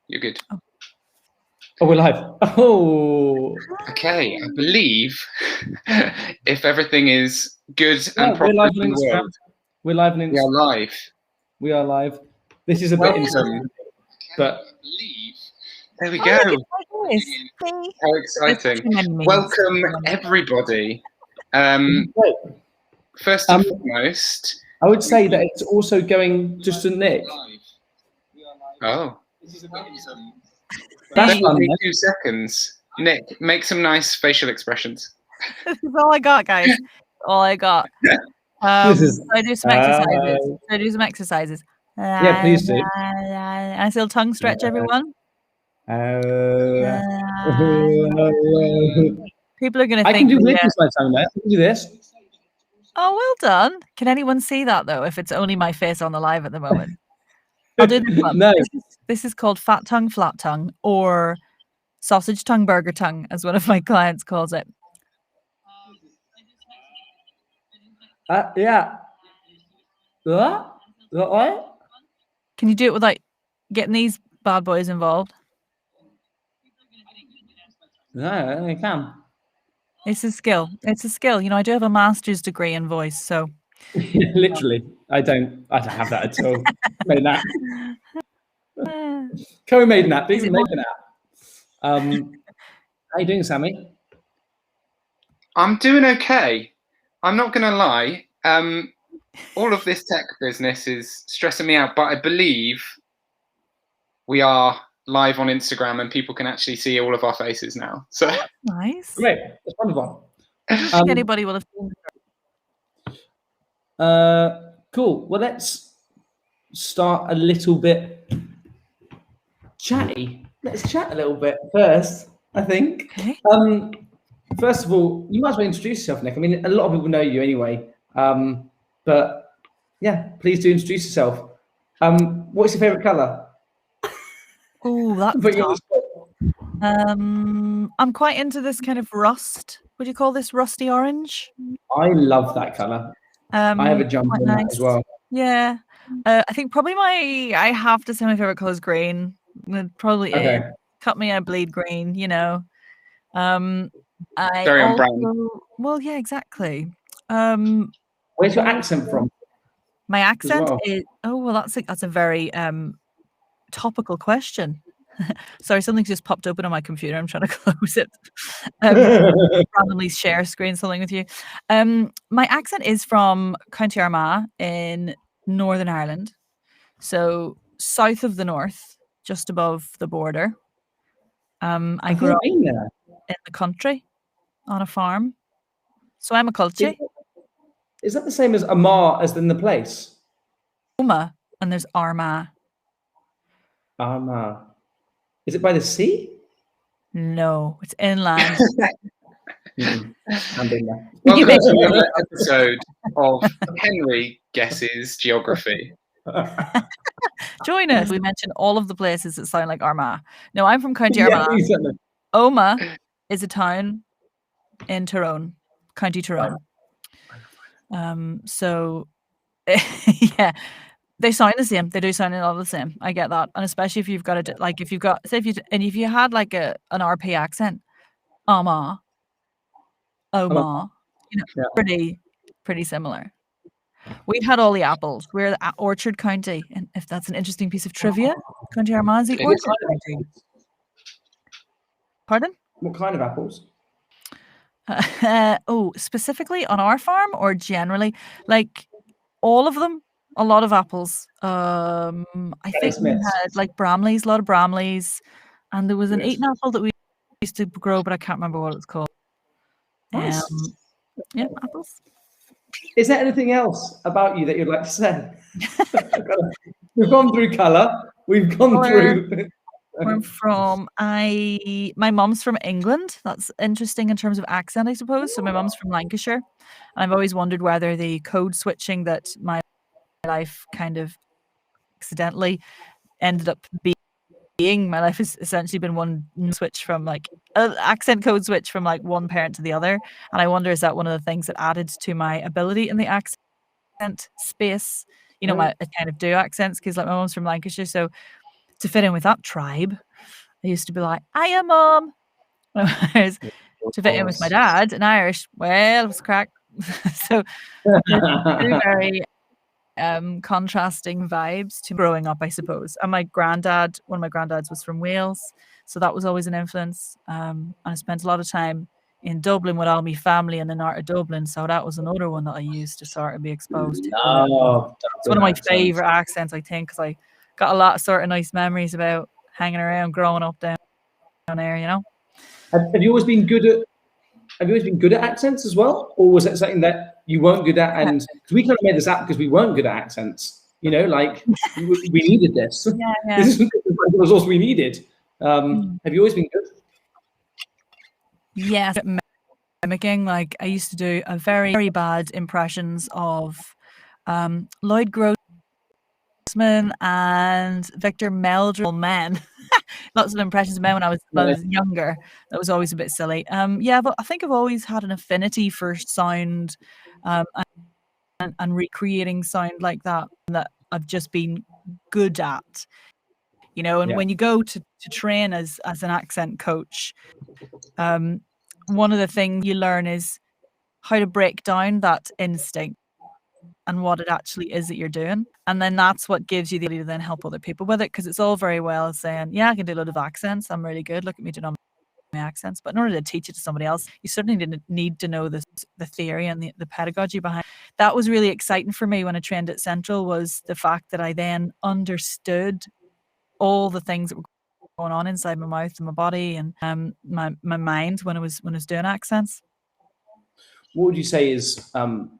You're good. Oh, we're live. Oh. Okay, I believe if everything is good and We're proper live in on the Instagram. world, We're live on we are Instagram. live. We are live. This is a bit insane, Welcome. but There we go. See? How exciting. Too many memes. Welcome, everybody. Great. First and foremost, I would say that it's also going just to Nick. oh, That's that fun. will be man. 2 seconds. Nick, make some nice facial expressions. This is all I got, guys. All I got. This is- so I do some exercises. Yeah, please do. And I still tongue stretch, everyone. People are going to I can think. do this with my tongue now. I can do this. Oh, well done. Can anyone see that, though, if it's only my face on the live at the moment? I'll do this one. No. This is called fat tongue, flat tongue, or sausage tongue, burger tongue, as one of my clients calls it. Yeah. What? Can you do it without getting these bad boys involved? No, I can. It's a skill. It's a skill. You know, I do have a master's degree in voice, so. Literally, I don't have that at all. Made that. Chloe made an app. Didn't make an app. How you doing, Sammy? I'm doing okay. I'm not going to lie. All of this tech business is stressing me out, but I believe we are live on Instagram and people can actually see all of our faces now. So nice. Great. That's wonderful. I don't think anybody will have seen cool. Well, let's start a little bit chatty. Let's chat a little bit first, I think. Okay. First of all, you might as well introduce yourself, Nick. I mean, a lot of people know you anyway. But yeah, please do introduce yourself. What's your favorite color? Oh, that's tough. I'm quite into this kind of rust. Would you call this rusty orange? I love that color. I have a jumper in that as well. Yeah. I think probably I have to say my favorite color is green. It probably is. Cut me, I bleed green, you know. Very on brand. Well, yeah, exactly. Where's your accent from? My accent is that's a very topical question. Sorry, something's just popped open on my computer. I'm trying to close it. Randomly share screen something with you. My accent is from County Armagh in Northern Ireland, so south of the north, just above the border. I grew up in the country on a farm, so I'm a culture. Is that the same as Armagh as in the place? Omagh, and there's Armagh. Armagh. Is it by the sea? No, it's inland. Welcome to another episode of Henry Guesses Geography. Join us. We mentioned all of the places that sound like Armagh. No, I'm from County Armagh. Omagh is a town in Tyrone, County Tyrone. So yeah, they sound the same. They do sound a lot the same. I get that, and especially if you've got if you had like an RP accent, Omagh, you know, pretty similar. We had all the apples. We're the orchard county, and if that's an interesting piece of trivia, County Armagh is the orchard county. Pardon? What kind of apples? Specifically on our farm or generally, like all of them. A lot of apples. I think we had like Bramleys, a lot of Bramleys, and there was an Eton apple that we used to grow, but I can't remember what it's called. Nice. Yeah, apples. Is there anything else about you that you'd like to say? We've gone through colour. We've gone through. My mom's from England. That's interesting in terms of accent, I suppose. So my mom's from Lancashire, and I've always wondered whether the code switching that my life kind of accidentally ended up being. My life has essentially been one switch from like an accent code switch from like one parent to the other, and I wonder, is that one of the things that added to my ability in the accent space? You know, I kind of do accents because like my mom's from Lancashire, so to fit in with that tribe, I used to be like, "Hiya, mum." Whereas to fit in with my dad in Irish, well, it was crack. So two very contrasting vibes to growing up, I suppose. And my granddad, one of my granddads was from Wales, so that was always an influence. And I spent a lot of time in Dublin with all my family in the north of Dublin, so that was another one that I used to sort of be exposed to. It's one of my favourite accents, I think, because I got a lot of sort of nice memories about hanging around, growing up down there, you know. Have you always been good at accents as well, or was it something that you weren't good at? And because we kind of made this app because we weren't good at accents, you know, like we needed this. Yeah. This was all we needed. Have you always been good? Yes, mimicking. Like I used to do a very, very bad impressions of Lloyd Grossman and Victor Meldrew men. Lots of impressions of men when I was younger. That was always a bit silly. Yeah, but I think I've always had an affinity for sound and recreating sound like that I've just been good at. You know, and when you go to train as an accent coach, one of the things you learn is how to break down that instinct and what it actually is that you're doing. And then that's what gives you the ability to then help other people with it. Because it's all very well saying, yeah, I can do a lot of accents. I'm really good. Look at me doing all my accents. But in order to teach it to somebody else, you certainly need to know the theory and the pedagogy behind it. That was really exciting for me when I trained at Central, was the fact that I then understood all the things that were going on inside my mouth and my body and my mind when I was doing accents. What would you say is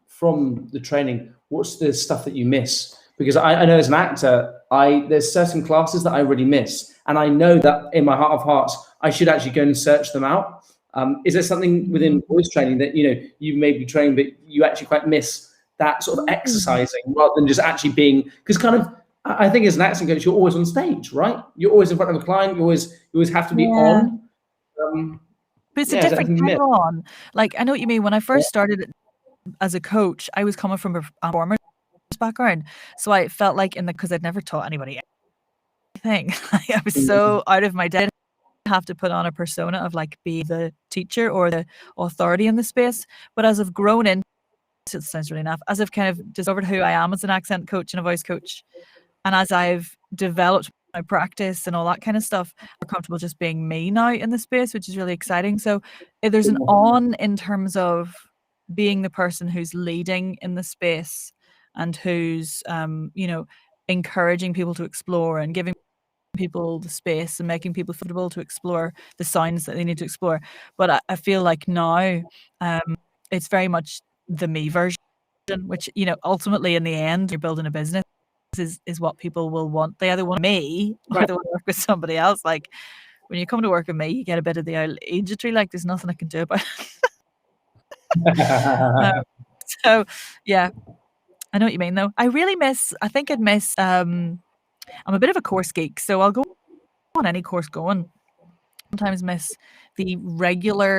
from the training, what's the stuff that you miss? Because I know as an actor, there's certain classes that I really miss, and I know that in my heart of hearts, I should actually go and search them out. Is there something within voice training that you may be trained, but you actually quite miss that sort of exercising rather than just actually being? Because kind of, I think as an accent coach, you're always on stage, right? You're always in front of a client. You always have to be on. But it's a different kind of on. Like, I know what you mean. When I first started as a coach, I was coming from a performer's background. So I felt like because I'd never taught anybody anything. I was so out of my depth. I have to put on a persona of like be the teacher or the authority in the space. But as I've grown into, it sounds really enough, as I've kind of discovered who I am as an accent coach and a voice coach, and as I've developed my practice and all that kind of stuff, I'm comfortable just being me now in the space, which is really exciting. So there's an on in terms of being the person who's leading in the space and who's encouraging people to explore and giving people the space and making people comfortable to explore the sounds that they need to explore. But I feel like now it's very much the me version, which ultimately in the end you're building a business is what people will want. They either want me or they want to work with somebody else. Like when you come to work with me, you get a bit of the old agency, like there's nothing I can do about it. So yeah, I know what you mean though. I think I'd miss I'm a bit of a course geek, so I'll go on any course going. Sometimes miss the regularity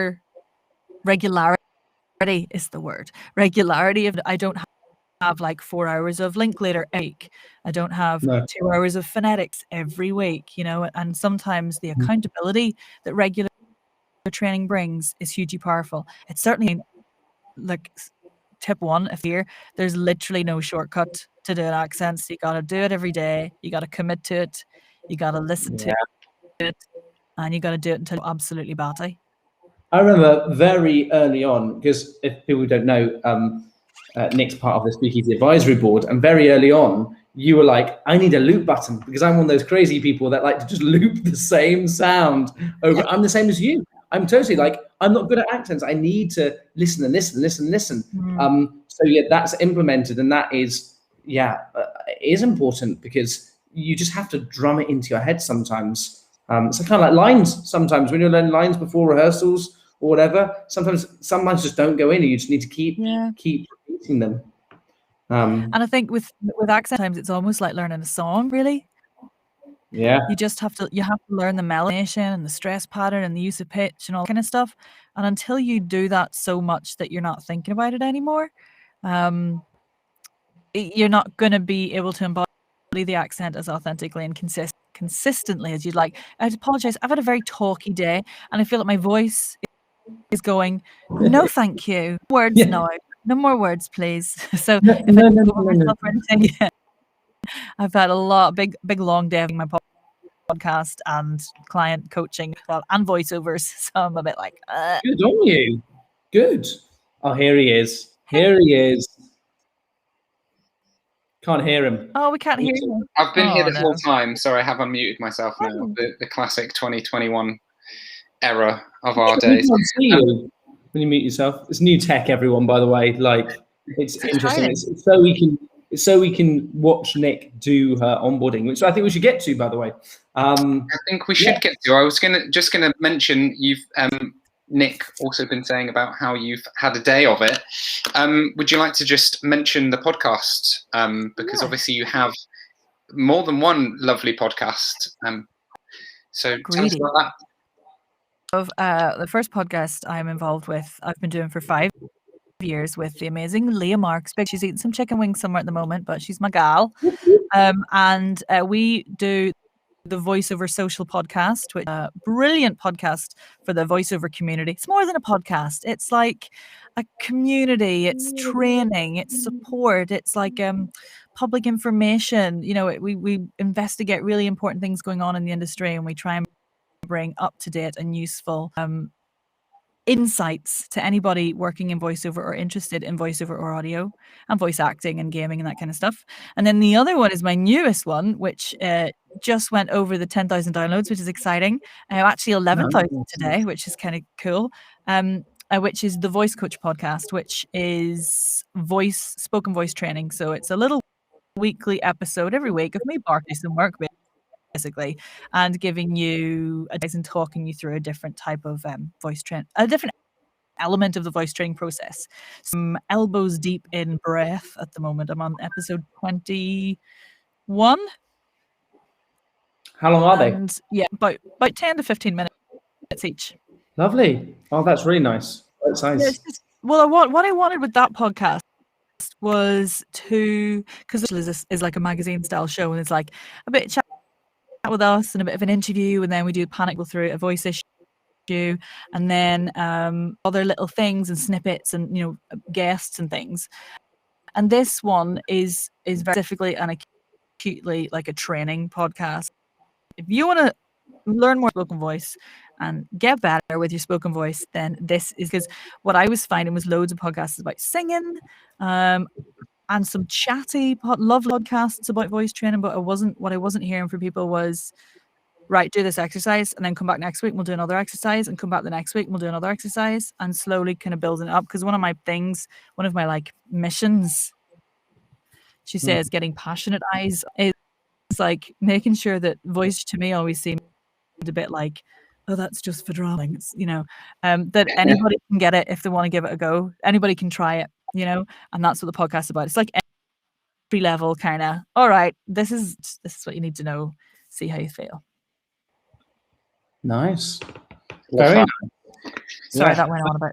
is the word. Regularity of I don't have like 4 hours of Linklater a week. I don't have 2 hours of phonetics every week, and sometimes the accountability that regular training brings is hugely powerful. It's certainly like tip 1, if there's literally no shortcut to doing accents. You got to do it every day. You got to commit to it. You got to listen to it, and you got to do it until you're absolutely batty. I remember very early on, because if people don't know, Nic's part of the Spikizi advisory board, and very early on, you were like, I need a loop button because I'm one of those crazy people that like to just loop the same sound over. I'm the same as you. I'm totally like, I'm not good at accents. I need to listen and listen, listen, listen. So yeah, that's implemented, and that is, it is important because you just have to drum it into your head sometimes. So kind of like lines sometimes when you're learning lines before rehearsals or whatever. Sometimes some lines just don't go in, and you just need to keep repeating them. And I think with accent times, it's almost like learning a song, really. Yeah. You have to learn the melody and the stress pattern and the use of pitch and all that kind of stuff. And until you do that so much that you're not thinking about it anymore, you're not going to be able to embody the accent as authentically and consistently as you'd like. I'd apologize. I've had a very talky day, and I feel like my voice is going, no, thank you. Words, no. No more words, please. So if I go over myself or anything, I've had a big, long day having my podcast and client coaching, and voiceovers. So I'm a bit like, Good on you. Good. Oh, here he is. Here he is. Can't hear him. Oh, we can't hear you. I've been here the whole time. Sorry, I have unmuted myself now. The classic 2021 error of our days. I can't see you when you mute yourself. It's new tech, everyone, by the way. Like, it's interesting. It's so we can watch Nic do her onboarding, which I think we should get to, by the way. I think we should get to. I was just gonna mention you've Nic also been saying about how you've had a day of it. Would you like to just mention the podcast? Because obviously you have more than one lovely podcast. So tell us about that. Of the first podcast I'm involved with, I've been doing for 5 years with the amazing Leah Marks. She's eating some chicken wings somewhere at the moment, but she's my gal. And we do the Voiceover Social podcast, which is a brilliant podcast for the voiceover community. It's more than a podcast. It's like a community. It's training. It's support. It's like public information. You know, we investigate really important things going on in the industry, and we try and bring up-to-date and useful insights to anybody working in voiceover or interested in voiceover or audio and voice acting and gaming and that kind of stuff. And then the other one is my newest one, which just went over the 10,000 downloads, which is exciting. Actually 11,000 today, which is kind of cool. Which is the Voice Coach podcast, which is spoken voice training. So it's a little weekly episode every week of me barking some work, basically, and giving you advice and talking you through a different type of a different element of the voice training process. Some elbows deep in breath at the moment. I'm on episode 21. How long are they? Yeah, about 10 to 15 minutes each. Lovely. Oh, that's really nice. That's nice. Well, what I wanted with that podcast was because this is like a magazine style show, and it's like a bit chat with us and a bit of an interview, and then we do panic go through a voice issue, and then other little things and snippets and, you know, guests and things. And this one is very specifically and acutely like a training podcast. If you want to learn more spoken voice and get better with your spoken voice, then this is, because what I was finding was loads of podcasts about singing, and some chatty, lovely podcasts about voice training. But what I wasn't hearing from people was, right, do this exercise and then come back next week and we'll do another exercise, and come back the next week and we'll do another exercise, and slowly kind of building it up. Because one of my like missions, she says, getting passionate eyes, is like making sure that voice to me always seemed a bit like, oh, that's just for darlings, you know, that anybody can get it if they want to give it a go. Anybody can try it, you know, and that's what the podcast is about. It's like entry level kind of, all right, this is what you need to know, see how you feel. Nice. Very nice. Sorry, that went on a bit.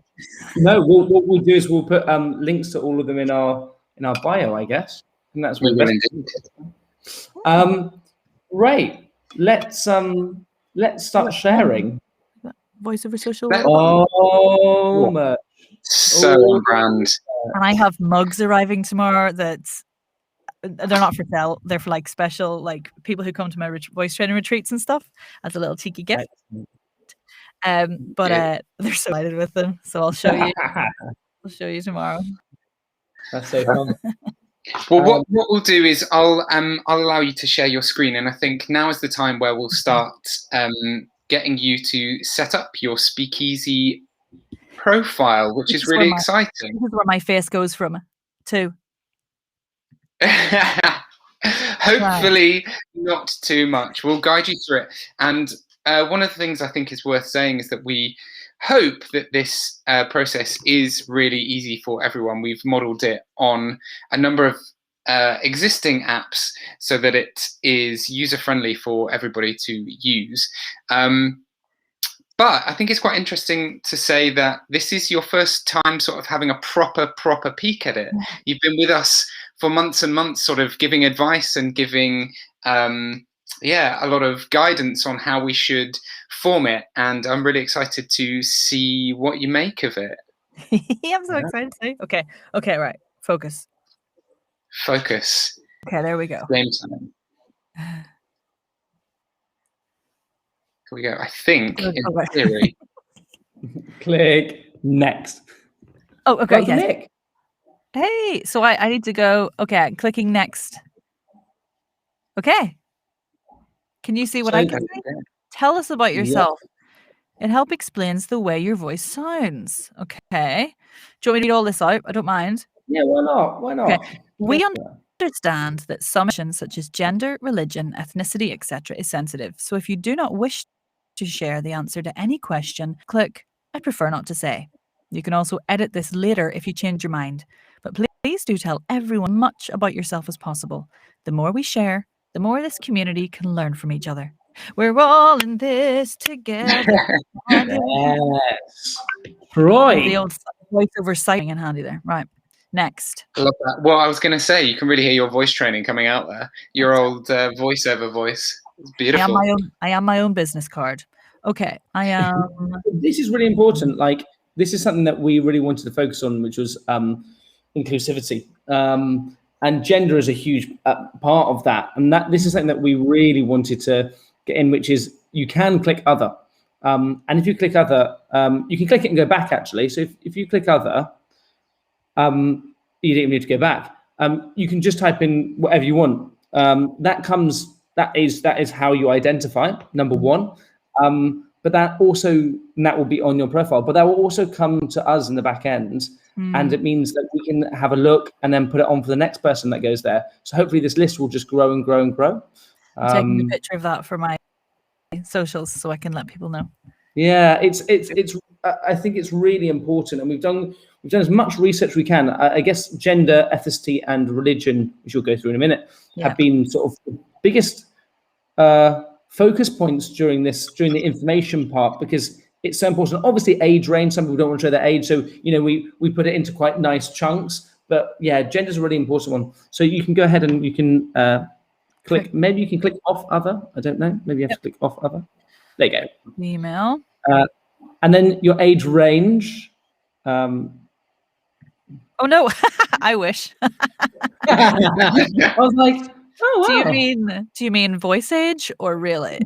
No, what we'll do is we'll put links to all of them in our bio, I guess. And that's what right. Let's start sharing. Voiceover Social. Oh, much. So on brand. And I have mugs arriving tomorrow that they're not for sale. They're for like special, like people who come to my voice training retreats and stuff as a little cheeky gift. But they're so excited with them, so I'll show you. I'll show you tomorrow. That's so fun. Well, what we'll do is I'll allow you to share your screen, and I think now is the time where we'll start getting you to set up your Spikizi profile, which is really exciting. This is where my face goes from too. Hopefully not too much. We'll guide you through it. And one of the things I think is worth saying is that we hope that this process is really easy for everyone. We've modeled it on a number of existing apps so that it is user-friendly for everybody to use. But I think it's quite interesting to say that this is your first time sort of having a proper peek at it. You've been with us for months and months, sort of giving advice and giving yeah, a lot of guidance on how we should form it, and I'm really excited to see what you make of it. I'm so excited to see. Okay, right. Focus. Focus. Okay, there we go. Game time. Here we go. I think in theory. Click next. Oh, okay. Welcome, Yes. Nick. Hey, so I need to go. Okay, I'm clicking next. Okay. Can you see what I can see? Tell us about yourself. It help explains the way your voice sounds. Okay. Do you want me to read all this out? I don't mind. Yeah, why not? Why not? Okay. We understand that some issues such as gender, religion, ethnicity, etc. is sensitive. So if you do not wish to share the answer to any question, click I prefer not to say. You can also edit this later if you change your mind. But please do tell everyone much about yourself as possible. The more we share, the more this community can learn from each other. We're all in this together. Yes. Right. The old voiceover sighting in handy there. Right. Next. I love that. Well, I was going to say, you can really hear your voice training coming out there. Your old voiceover voice. It's beautiful. I am my own business card. Okay. I am. This is really important. Like, this is something that we really wanted to focus on, which was inclusivity. And gender is a huge part of that. And this is something that we really wanted to get in, which is you can click other. And if you click other, you can click it and go back, actually. So if you click other, you don't even need to go back. You can just type in whatever you want. That is how you identify, number one. But that will be on your profile. But that will also come to us in the back end. And it means that we can have a look and then put it on for the next person that goes there. So hopefully this list will just grow and grow and grow. I'm taking a picture of that for my socials so I can let people know. Yeah, it's I think it's really important, and we've done as much research we can. I guess gender, ethnicity, and religion, which we'll go through in a minute, have been sort of the biggest focus points during the information part, because it's so important. Obviously, age range. Some people don't want to show their age, so we put it into quite nice chunks. But yeah, gender is a really important one. So you can go ahead and you can click. Maybe you can click off other. I don't know. Maybe you have to click off other. There you go. Email. And then your age range. Oh no, I wish. I was like, oh wow. Do you mean voice age or real age?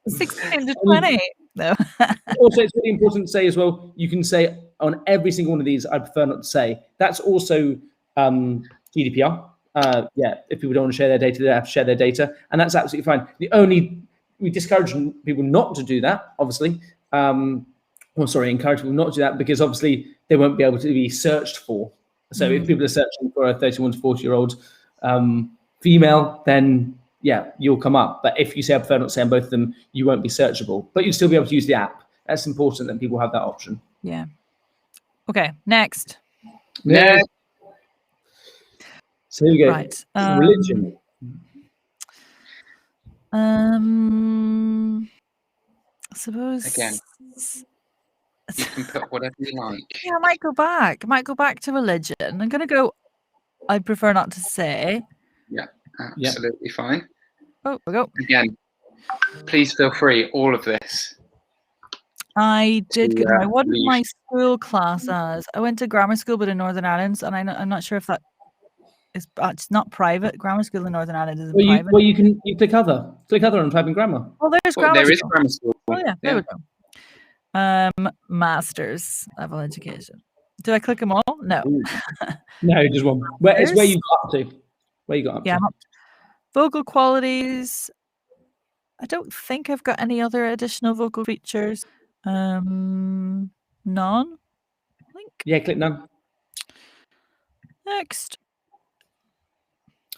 16 to 20. No. Also, it's really important to say as well, you can say on every single one of these, I prefer not to say. That's also GDPR. If people don't want to share their data, they have to share their data. And that's absolutely fine. We discourage people not to do that, obviously. Encourage people not to do that, because obviously they won't be able to be searched for. So if people are searching for a 31 to 40-year-old female, then yeah, you'll come up. But if you say I prefer not to say on both of them, you won't be searchable. But you'll still be able to use the app. That's important that people have that option. Yeah. Okay, next. Next. So here we go. Right. Religion. I suppose again, you can put whatever you like. Yeah, I might go back to religion. I'm gonna go. I prefer not to say. Yeah, absolutely fine. Oh, we go. Again, please feel free. All of this. I did. What did my school class as? I went to grammar school, but in Northern Ireland, and I'm not sure if that is. It's not private. Grammar school in Northern Ireland is private. You click other. Click other and type in grammar. Oh, there's grammar. There is grammar school. Oh yeah, there we go. Masters level education. Did I click them all? No. No, just one. It's where you got up to. Where you got up to. Vocal qualities. I don't think I've got any other additional vocal features. None. I think. Yeah, click none. Next.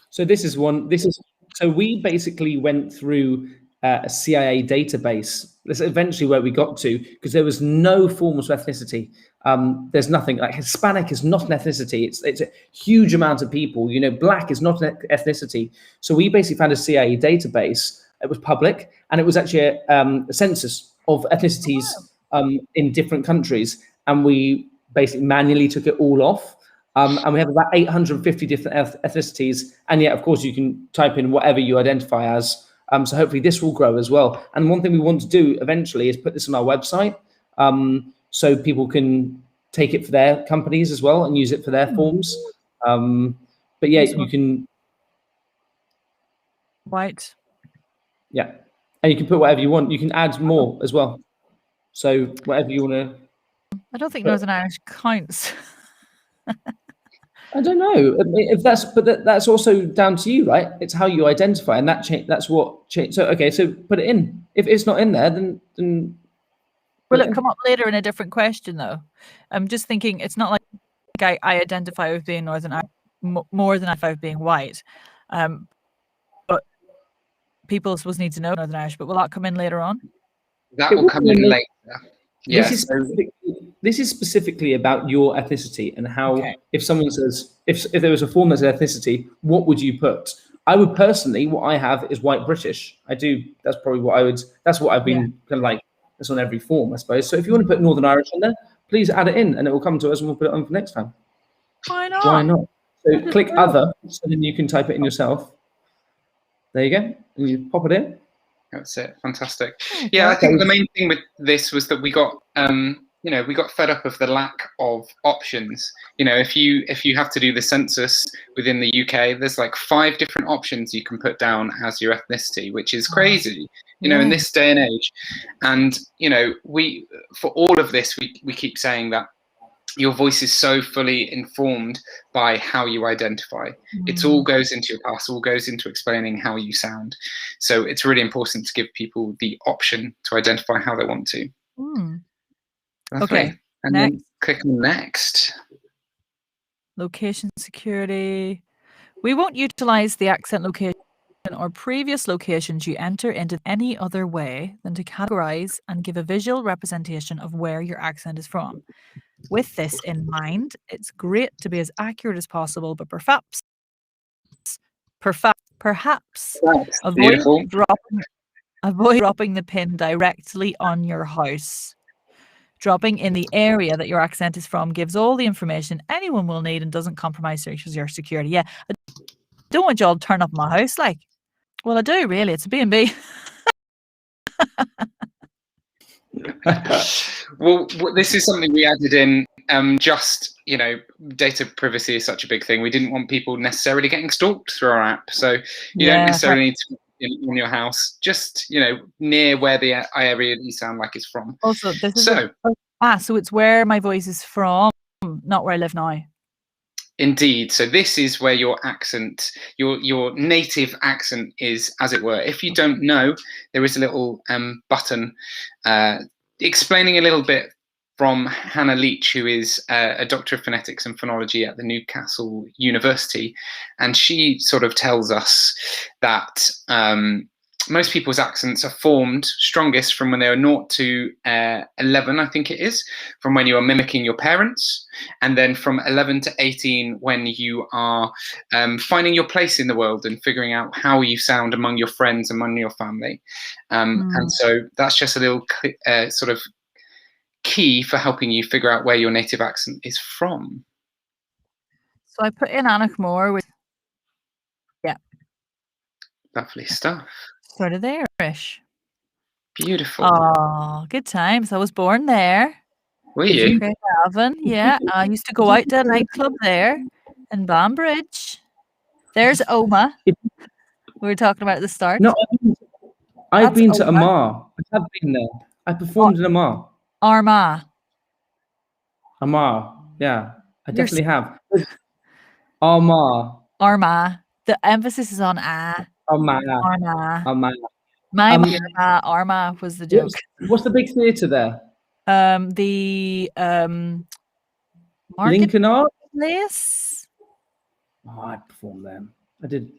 So so we basically went through a CIA database. That's eventually where we got to, because there was no forms of ethnicity. There's nothing like Hispanic is not an ethnicity. It's a huge amount of people. Black is not an ethnicity. So we basically found a CIA database. It was public, and it was actually a census of ethnicities in different countries. And we basically manually took it all off. And we have about 850 different ethnicities. And yet, of course, you can type in whatever you identify as. So hopefully this will grow as well. And one thing we want to do eventually is put this on our website, so people can take it for their companies as well and use it for their forms. But yeah, you can. White. Yeah. And you can put whatever you want. You can add more as well. So whatever you want to. I don't think Northern Irish counts. I don't know if that's also down to you, right? It's how you identify, and that's what change. So okay, so put it in. If it's not in there, then will it come up later in a different question though? I'm just thinking it's not like I identify with being Northern Irish more than if being white, but people supposed need to know Northern Irish. But will that come in later on? That will come in later. Yeah. This is specifically about your ethnicity and how, if someone says, if there was a form that said ethnicity, what would you put? I would personally, what I have is white British. I do. That's probably what I would. That's what I've been kind of like. That's on every form, I suppose. So if you want to put Northern Irish on there, please add it in, and it will come to us, and we'll put it on for next time. Why not? Why not? So click other, so then you can type it in yourself. There you go, and you pop it in. That's it. Fantastic. Yeah, I think the main thing with this was that we got, we got fed up of the lack of options. If you have to do the census within the UK, there's like 5 different options you can put down as your ethnicity, which is crazy. In this day and age. And we for all of this, we keep saying that your voice is so fully informed by how you identify. It all goes into your past, all goes into explaining how you sound. So it's really important to give people the option to identify how they want to. Okay. And then click on next. Location security. We won't utilize the accent location or previous locations you enter into any other way than to categorize and give a visual representation of where your accent is from. With this in mind, it's great to be as accurate as possible, but perhaps avoid dropping the pin directly on your house. Dropping in the area that your accent is from gives all the information anyone will need and doesn't compromise your security. Yeah, I don't want y'all to turn up my house like. Well, I do, really. It's a B&B. Well, this is something we added in. Data privacy is such a big thing. We didn't want people necessarily getting stalked through our app. So you don't necessarily need to be in your house, just, near where the area you sound like is from. Also, this is so it's where my voice is from, not where I live now. Indeed. So this is where your accent, your native accent is, as it were. If you don't know, there is a little button explaining a little bit from Hannah Leach, who is a doctor of phonetics and phonology at the Newcastle University. And she sort of tells us that most people's accents are formed strongest from when they are 0 to 11, I think it is, from when you are mimicking your parents, and then from 11 to 18 when you are finding your place in the world and figuring out how you sound among your friends, among your family. And so that's just a little sort of key for helping you figure out where your native accent is from. So I put in Anach Moore. Lovely stuff. Sort of there-ish. Beautiful. Oh, good times. I was born there. Were you? Craigavon, yeah. I used to go out to a nightclub there in Banbridge. There's Oma. We were talking about at the start. No, I've been to Armagh. I have been there. I performed in Armagh. Armagh, yeah. I definitely have. Armagh. The emphasis is on ah. Armagh. My Armagh was the joke. What's the big theatre there? The Lincoln Art Place. Oh, I performed there. I did.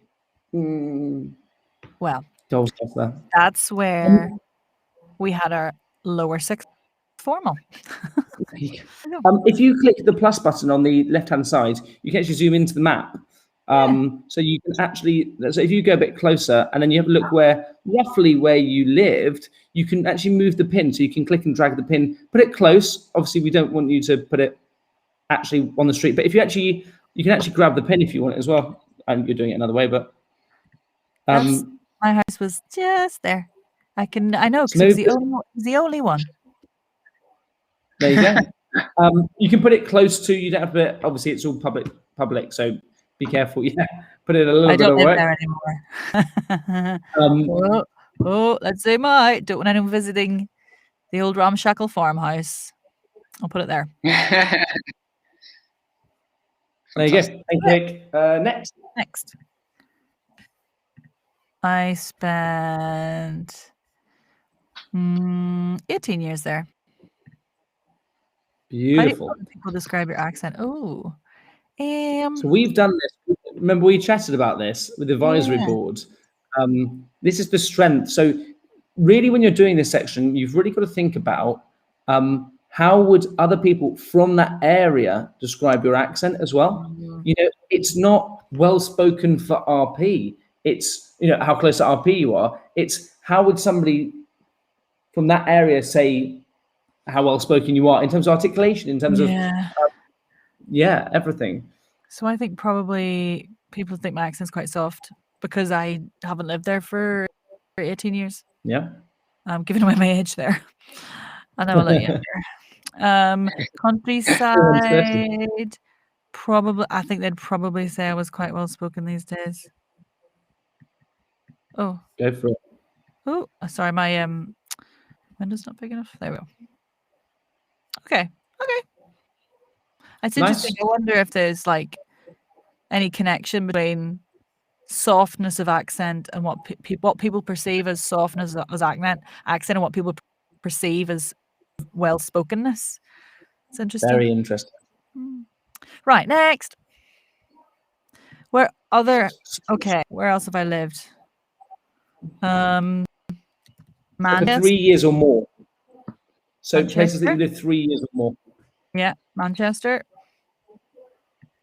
Well, stuff there. That's where we had our lower sixth formal. If you click the plus button on the left-hand side, you can actually zoom into the map. So you can actually, so if you go a bit closer and then you have a look roughly where you lived, you can actually move the pin. So you can click and drag the pin, put it close. Obviously, we don't want you to put it actually on the street. But if you can actually grab the pen if you want it as well. And you're doing it another way, but my house was just there. I know because it was the only one. There you go. You can put it close to. You don't have to. Obviously, it's all public. So be careful. Yeah, put in a little bit of work. I don't live there anymore. Let's zoom out. Don't want anyone visiting the old ramshackle farmhouse. I'll put it there. There you go. Thank you, Nick. Next. I spent 18 years there. Beautiful. How do people describe your accent? Oh, so we've done this. Remember, we chatted about this with the advisory board. This is the strength. So really, when you're doing this section, you've really got to think about how would other people from that area describe your accent as well. You know, it's not well spoken for RP. It's, you know, how close to RP you are. It's how would somebody from that area say how well spoken you are in terms of articulation, in terms of everything. So I think probably people think my accent's quite soft because I haven't lived there for 18 years. Yeah. I'm giving away my age there. I know a lot younger. Countryside, probably. I think they'd probably say I was quite well spoken these days. Oh, go for it. Oh, sorry, my window's not big enough. There we go. Okay. It's interesting. I wonder if there's like any connection between softness of accent and what people perceive as softness as accent and what people perceive as well spokenness. It's interesting. Very interesting. Right, next. Where else have I lived? Manchester. 3 years or more. So places that you live 3 years or more. Yeah, Manchester.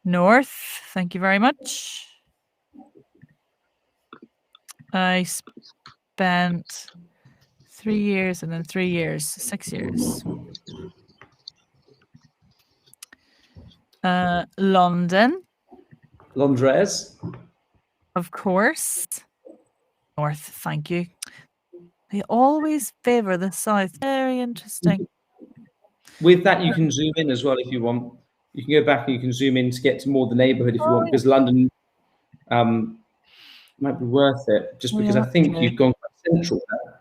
North, thank you very much. I spent 3 years and then 3 years, 6 years. London. Londres. Of course. North, thank you. They always favour the south. Very interesting. With that, you can zoom in as well if you want. You can go back and you can zoom in to get to more of the neighbourhood if you want, because London might be worth it, just because I think you've gone quite central there.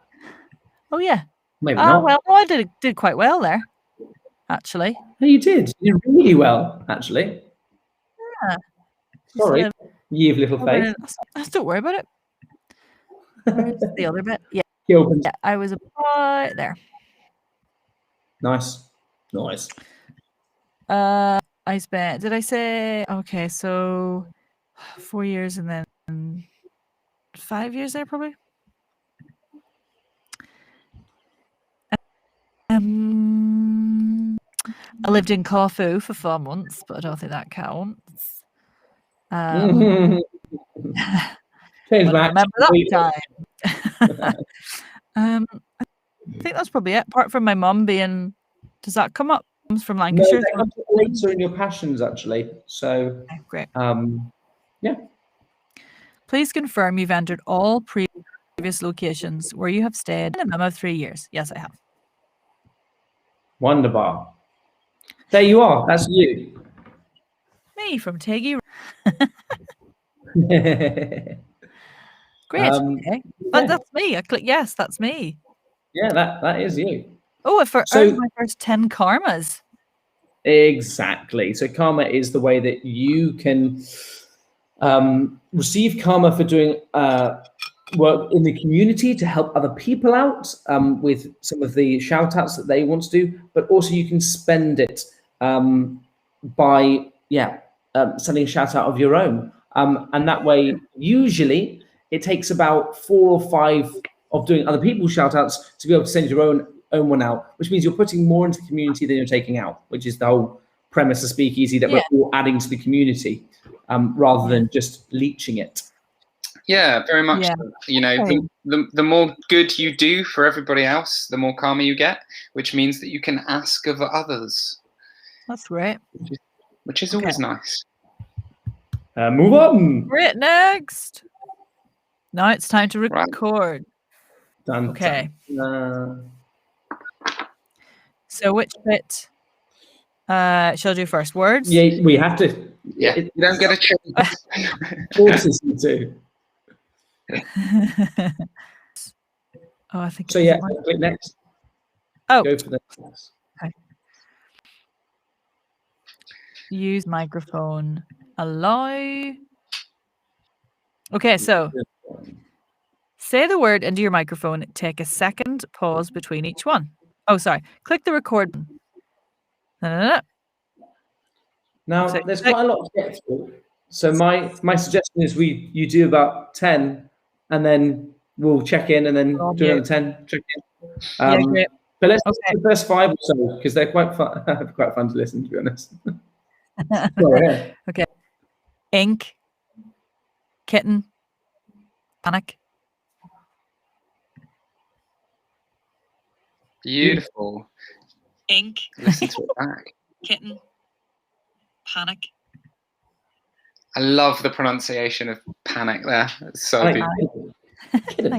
Oh, yeah. Maybe not. Well, I did quite well there, actually. No, you did. You did really well, actually. Yeah. Sorry, ye of little faith. Don't worry about it. Where's the other bit? Yeah. I was about there. Nice. I spent, did I say, okay, so 4 years and then 5 years there probably. I lived in Corfu for 4 months, but I don't think that counts. Remember that time. I think that's probably it. Apart from my mum being, does that come up? Comes from Lancashire. No, that comes later in your passions, actually. So, okay, great. Yeah. Please confirm you've entered all previous locations where you have stayed a minimum of 3 years. Yes, I have. Wonderbar. There you are. That's you. Me from Teggy. Great. Okay. That's me. I click yes, that's me. Yeah, that is you. Oh, I earned my first 10 karmas. Exactly. So karma is the way that you can receive karma for doing work in the community to help other people out with some of the shout outs that they want to do, but also you can spend it by sending a shout out of your own. And that way, usually it takes about 4 or 5 of doing other people's shout outs to be able to send your own one out, which means you're putting more into the community than you're taking out, which is the whole premise of Spikizi, that we're all adding to the community rather than just leeching it. Yeah, very much. Yeah. You know, the more good you do for everybody else, the more karma you get, which means that you can ask of others. That's great. which is always nice. Move on. Right, next. Now it's time to record. Dun, Okay. dun. So which bit shall I do first? Words? Yeah, we have to. Yeah, you don't get a chance. Forces you to. Oh, I think So yeah, click next. Oh. Go for the next. Okay. Use microphone. Allow. Okay, so say the word into your microphone. Take a second pause between each one. Oh, sorry. Click the record button. Now, there's quite a lot to get through. So my suggestion is you do about 10, and then we'll check in, and then do another 10, check in. Yeah, great. But let's do the first 5 or so, because they're quite fun, quite fun to listen, to be honest. Okay. Ink. Kitten. Panic. Beautiful. Ink. Listen to it back. Kitten. Panic. I love the pronunciation of panic there. It's so beautiful. Did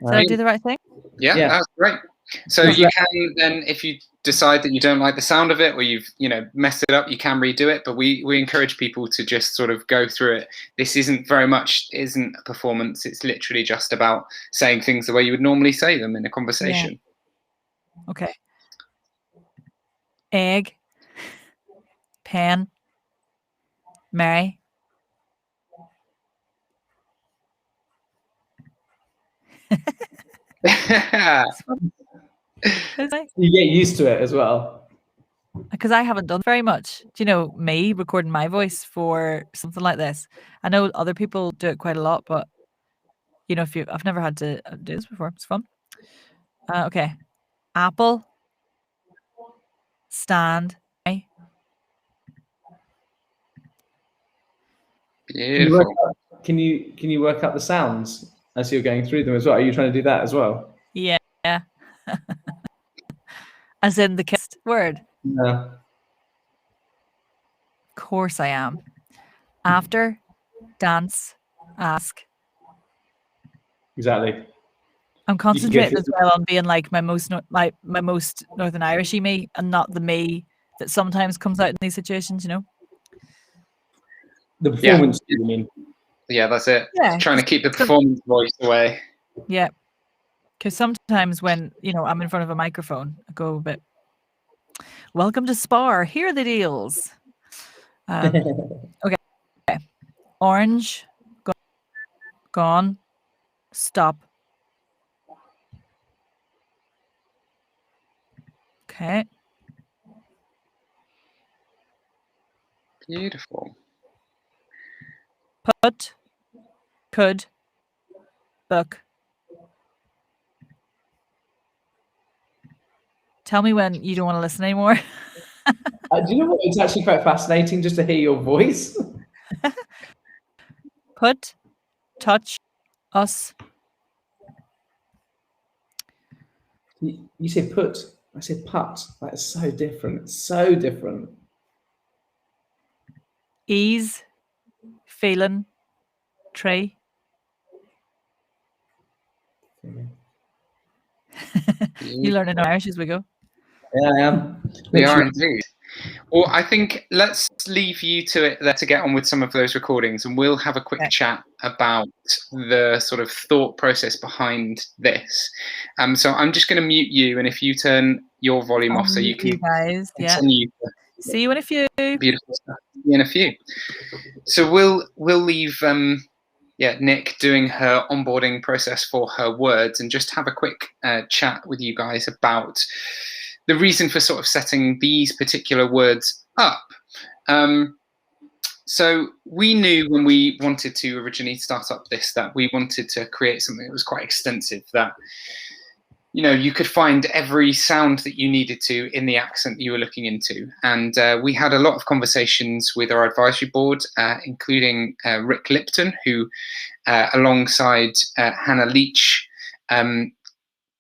I do the right thing? Yeah, that's great. So you can then, if you decide that you don't like the sound of it, or you've messed it up, you can redo it. But we encourage people to just sort of go through it. This isn't a performance. It's literally just about saying things the way you would normally say them in a conversation. Yeah. Okay. Egg. Pen. Mary. You get used to it as well. Because I haven't done very much. Do you know me recording my voice for something like this? I know other people do it quite a lot, but I've never had to do this before. It's fun. Okay. Apple. Stand. Beautiful. Can you work out the sounds as you're going through them as well? Are you trying to do that as well? Yeah. As in the kissed word? Yeah. Of course I am. After, dance, ask. Exactly. I'm concentrating as well on being like my most Northern Irishy me, and not the me that sometimes comes out in these situations, The performance, you mean? Yeah, that's it. Yeah, trying to keep the performance voice away. Yeah, because sometimes when I'm in front of a microphone, I go a bit. Welcome to Spar. Here are the deals. Okay. Orange. Gone. Stop. Okay. Beautiful. Put. Could. Book. Tell me when you don't want to listen anymore. Do you know what? It's actually quite fascinating just to hear your voice. Put. Touch. Us. You say put. I say put. That is so different. It's so different. Ease. Feeling. Tree. You learn in Irish as we go. Yeah, I am. We are indeed. Well, I think let's leave you to it there to get on with some of those recordings, and we'll have a quick chat about the sort of thought process behind this. So I'm just going to mute you, and if you turn your volume off, so you can guys, continue. See you in a few. Beautiful stuff. See you in a few. So we'll leave Nic doing her onboarding process for her words, and just have a quick chat with you guys about the reason for sort of setting these particular words up. So we knew when we wanted to originally start up this that we wanted to create something that was quite extensive, that you could find every sound that you needed to in the accent you were looking into. And we had a lot of conversations with our advisory board, including Rick Lipton, who alongside Hannah Leach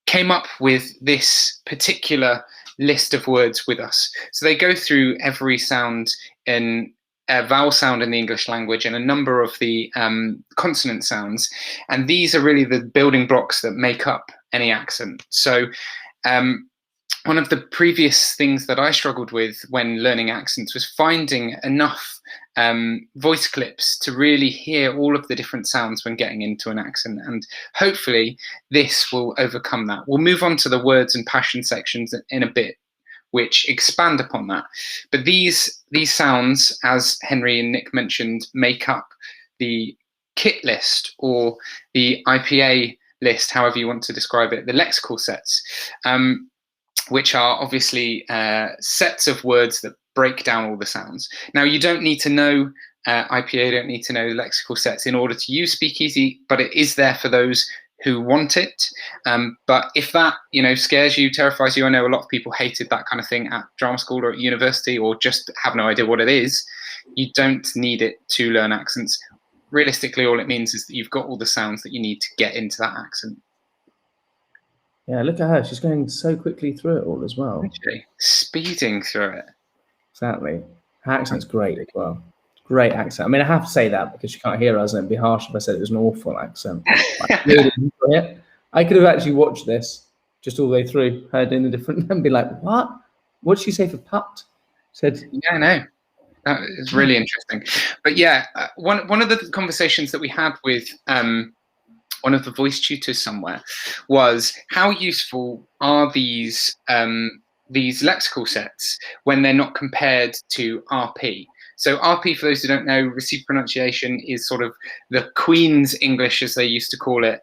came up with this particular list of words with us. So they go through every sound in vowel sound in the English language and a number of the consonant sounds. And these are really the building blocks that make up any accent. So one of the previous things that I struggled with when learning accents was finding enough voice clips to really hear all of the different sounds when getting into an accent. And hopefully this will overcome that. We'll move on to the words and passion sections in a bit, which expand upon that. But these sounds, as Henry and Nic mentioned, make up the kit list or the IPA list, however you want to describe it, the lexical sets, which are obviously sets of words that break down all the sounds. Now, you don't need to know IPA, you don't need to know lexical sets in order to use Speakeasy, but it is there for those who want it. But if that, scares you, terrifies you, I know a lot of people hated that kind of thing at drama school or at university, or just have no idea what it is. You don't need it to learn accents. Realistically, all it means is that you've got all the sounds that you need to get into that accent. Yeah, look at her. She's going so quickly through it all as well. Actually, speeding through it. Exactly. Her accent's great as well. Great accent. I mean, I have to say that because she can't hear us, and it'd be harsh if I said it was an awful accent. I really enjoy it. I could have actually watched this just all the way through, her doing the different, and be like, what? What did she say for putt? Said, yeah, I know. That is really interesting. But yeah, one of the conversations that we had with one of the voice tutors somewhere was how useful are these lexical sets when they're not compared to RP. So RP, for those who don't know, received pronunciation is sort of the Queen's English, as they used to call it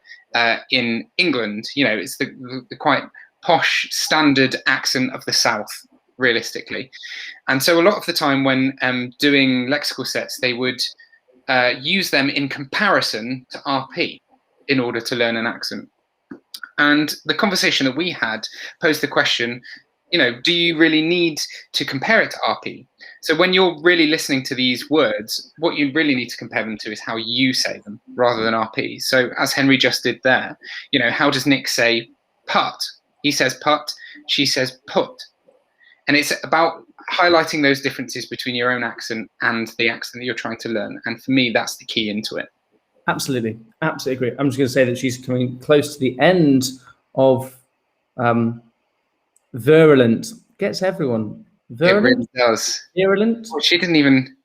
in England. It's the quite posh standard accent of the South, realistically. And so a lot of the time when doing lexical sets, they would use them in comparison to RP in order to learn an accent. And the conversation that we had posed the question, do you really need to compare it to RP? So when you're really listening to these words, what you really need to compare them to is how you say them rather than RP. So as Henry just did there, how does Nic say putt? He says putt, she says put. And it's about highlighting those differences between your own accent and the accent that you're trying to learn. And for me, that's the key into it. Absolutely. Absolutely agree. I'm just going to say that she's coming close to the end of virulent. Gets everyone. Virulent? It really does. Virulent? Well, she didn't even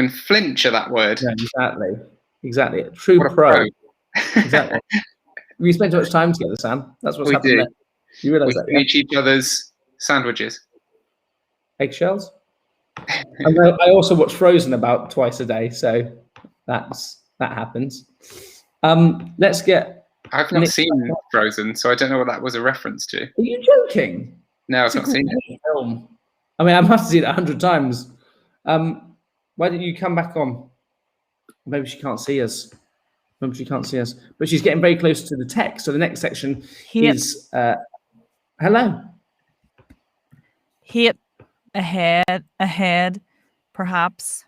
flinch at that word. Yeah, exactly. True pro. Exactly. We spent too much time together, Sam. That's what's happened there. You realise that? We each other's sandwiches. Eggshells? And I also watch Frozen about twice a day, so that happens. Let's get. I've not seen Frozen, so I don't know what that was a reference to. Are you joking? No, I've not seen it. Film. I mean, I must have seen it 100 times. Why didn't you come back on? Maybe she can't see us. But she's getting very close to the text. So the next section is hello. Hit, ahead, perhaps.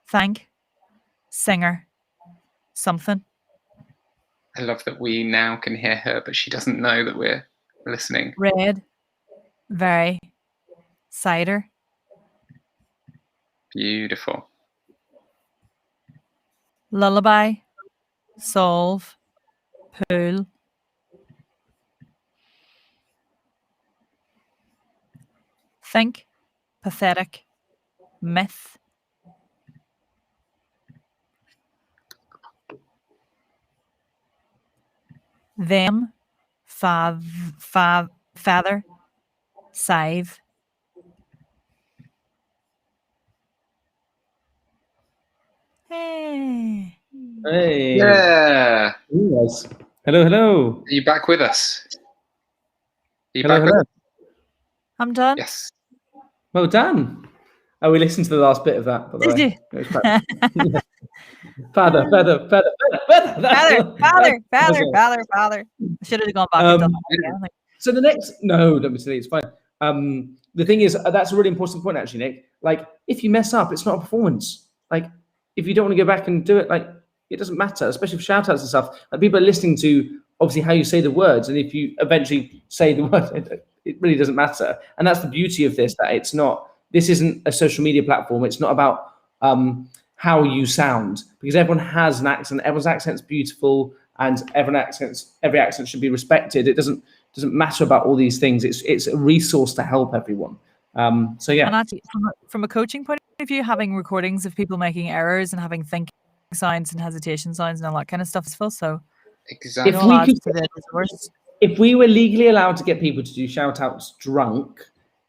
Thank, singer, something. I love that we now can hear her, but she doesn't know that we're listening. Red, very, cider. Beautiful. Lullaby, solve, pool. Think, pathetic, myth. Them, father, save. Hey. Yeah. Yes. Hello. Are you back with us? Hello. I'm done. Yes. Well done. Oh, we listened to the last bit of that, by the way. Did you? Father. I should have gone back and done that again. So the next, no, don't be silly, it's fine. The thing is, that's a really important point, actually, Nic. Like, if you mess up, it's not a performance. Like, if you don't want to go back and do it, like, it doesn't matter, especially for shout outs and stuff. Like people are listening to obviously how you say the words, and if you eventually say the word, it really doesn't matter. And that's the beauty of this, that it's not, this isn't a social media platform. It's not about how you sound, because everyone has an accent. Everyone's accent's beautiful, and every accent should be respected. It doesn't matter about all these things. It's a resource to help everyone. So yeah. And actually, from a coaching point of view, having recordings of people making errors and having thinking signs and hesitation signs and all that kind of stuff is full. So exactly. If we were legally allowed to get people to do shout outs drunk,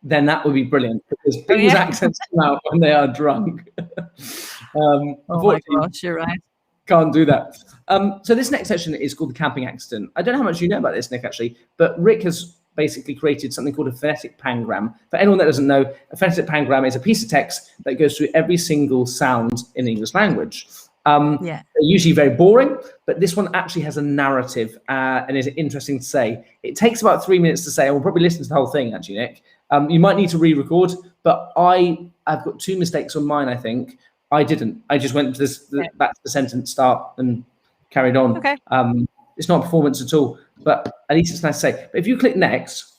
then that would be brilliant, because people's accents come out when they are drunk. Oh my gosh, you're right. Can't do that. So this next section is called the camping accident. I don't know how much you know about this, Nick, actually, but Rick has basically created something called a phonetic pangram. For anyone that doesn't know, a phonetic pangram is a piece of text that goes through every single sound in the English language. They're usually very boring, but this one actually has a narrative and is interesting to say. It takes about 3 minutes to say, and we'll probably listen to the whole thing, actually, Nick. You might need to re-record, but I've got 2 mistakes on mine, I think. I didn't. I just went to back to the sentence start and carried on. Okay. It's not a performance at all, but at least it's nice to say. But if you click next,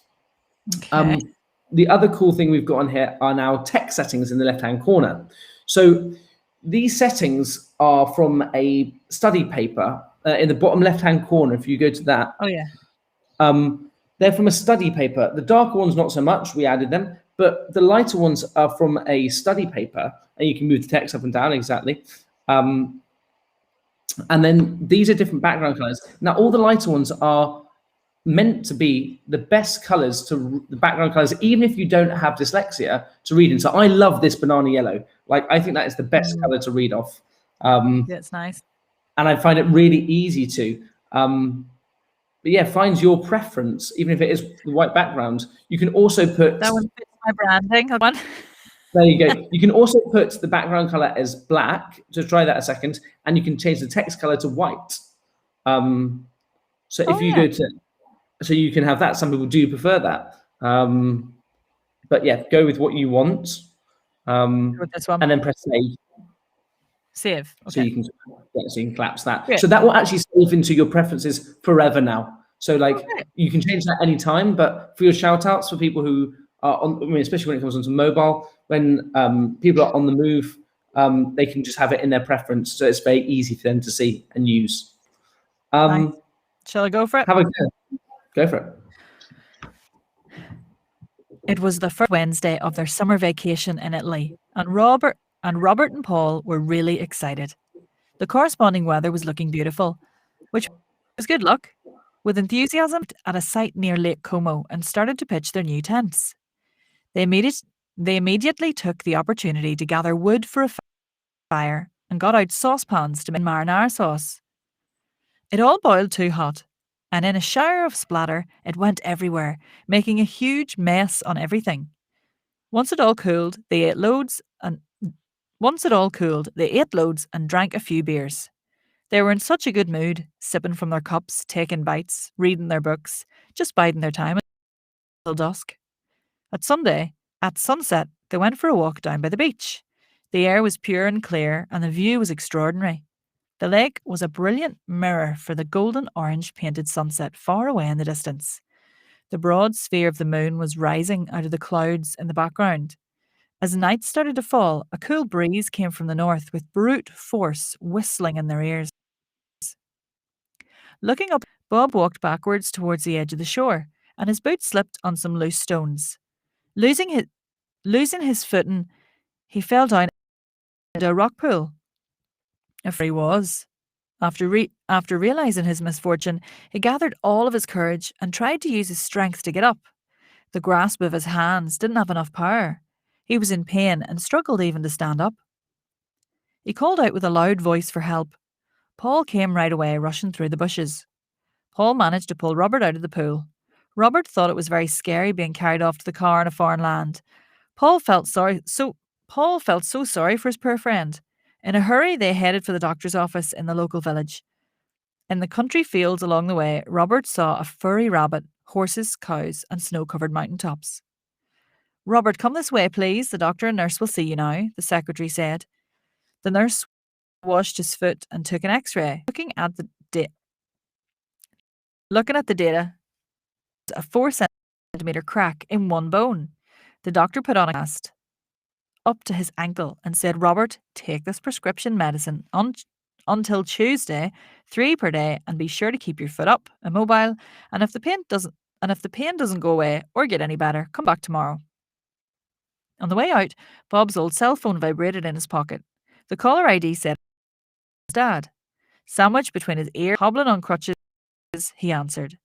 the other cool thing we've got on here are now text settings in the left-hand corner. So these settings are from a study paper in the bottom left-hand corner. If you go to that. Oh, yeah. They're from a study paper. The darker ones, not so much. We added them. But the lighter ones are from a study paper, and you can move the text up and down, exactly. And then these are different background colors. Now, all the lighter ones are meant to be the best colors to the background colors, even if you don't have dyslexia, to read in. So I love this banana yellow. Like, I think that is the best color to read off. That's nice. And I find it really easy to. But yeah, find your preference, even if it is the white background. You can also put... That one fits my branding. Hold on. There you go. You can also put the background color as black. So try that a second. And you can change the text color to white. So if you go to... So you can have that. Some people do prefer that. But yeah, go with what you want. With this one. And then press save. Save. Okay. So you can collapse that. Yeah. So that will actually save into your preferences forever now. So like you can change that anytime, but for your shout outs, for people who are on, I mean, especially when it comes onto mobile, when people are on the move, they can just have it in their preference. So it's very easy for them to see and use. Nice. Shall I go for it? Have a go. Go for it. It was the first Wednesday of their summer vacation in Italy, and Robert and Paul were really excited. The corresponding weather was looking beautiful, which was good luck. With enthusiasm at a site near Lake Como and started to pitch their new tents. They immediately took the opportunity to gather wood for a fire and got out saucepans to make marinara sauce. It all boiled too hot, and in a shower of splatter, it went everywhere, making a huge mess on everything. Once it all cooled, they ate loads and drank a few beers. They were in such a good mood, sipping from their cups, taking bites, reading their books, just biding their time until dusk. At sunset, they went for a walk down by the beach. The air was pure and clear, and the view was extraordinary. The lake was a brilliant mirror for the golden orange painted sunset far away in the distance. The broad sphere of the moon was rising out of the clouds in the background. As night started to fall, a cool breeze came from the north with brute force whistling in their ears. Looking up, Bob walked backwards towards the edge of the shore, and his boot slipped on some loose stones. Losing his footing, he fell down into a rock pool. After he was. After realizing his misfortune, he gathered all of his courage and tried to use his strength to get up. The grasp of his hands didn't have enough power. He was in pain and struggled even to stand up. He called out with a loud voice for help. Paul came right away, rushing through the bushes. Paul managed to pull Robert out of the pool. Robert thought it was very scary being carried off to the car in a foreign land. Paul felt so sorry for his poor friend. In a hurry, they headed for the doctor's office in the local village. In the country fields along the way, Robert saw a furry rabbit, horses, cows, and snow-covered mountaintops. "Robert, come this way, please. The doctor and nurse will see you now," the secretary said. The nurse washed his foot and took an X-ray. Looking at the data, a 4-centimeter crack in one bone. The doctor put on a cast up to his ankle and said, "Robert, take this prescription medicine until Tuesday, 3 per day, and be sure to keep your foot up, immobile. And if the pain doesn't go away or get any better, come back tomorrow." On the way out, Bob's old cell phone vibrated in his pocket. The caller ID said his dad. Sandwiched between his ears, hobbling on crutches, he answered.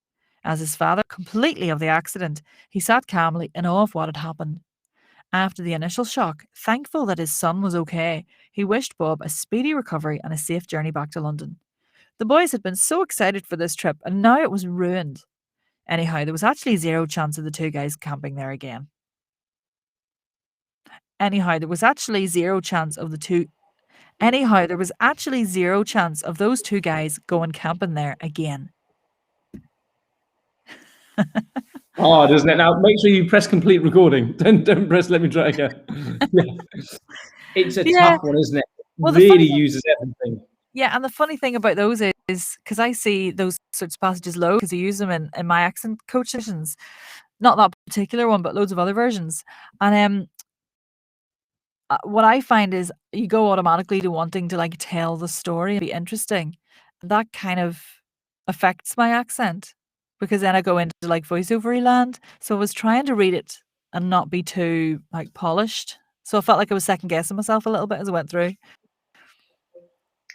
As his father, completely of the accident, he sat calmly in awe of what had happened. After the initial shock, thankful that his son was okay, he wished Bob a speedy recovery and a safe journey back to London. The boys had been so excited for this trip, and now it was ruined. Anyhow, there was actually zero chance of the two guys camping there again. Anyhow, there was actually zero chance of those two guys going camping there again. Hard, isn't it? Now, make sure you press complete recording. Don't press let me try again. It's a tough one, isn't it? Well, really uses everything. Yeah, and the funny thing about those is because I see those sorts of passages low because I use them in my accent coach sessions. Not that particular one, but loads of other versions. And what I find is you go automatically to wanting to like tell the story and be interesting. And that kind of affects my accent because then I go into like voiceover land. So I was trying to read it and not be too like polished. So I felt like I was second guessing myself a little bit as I went through.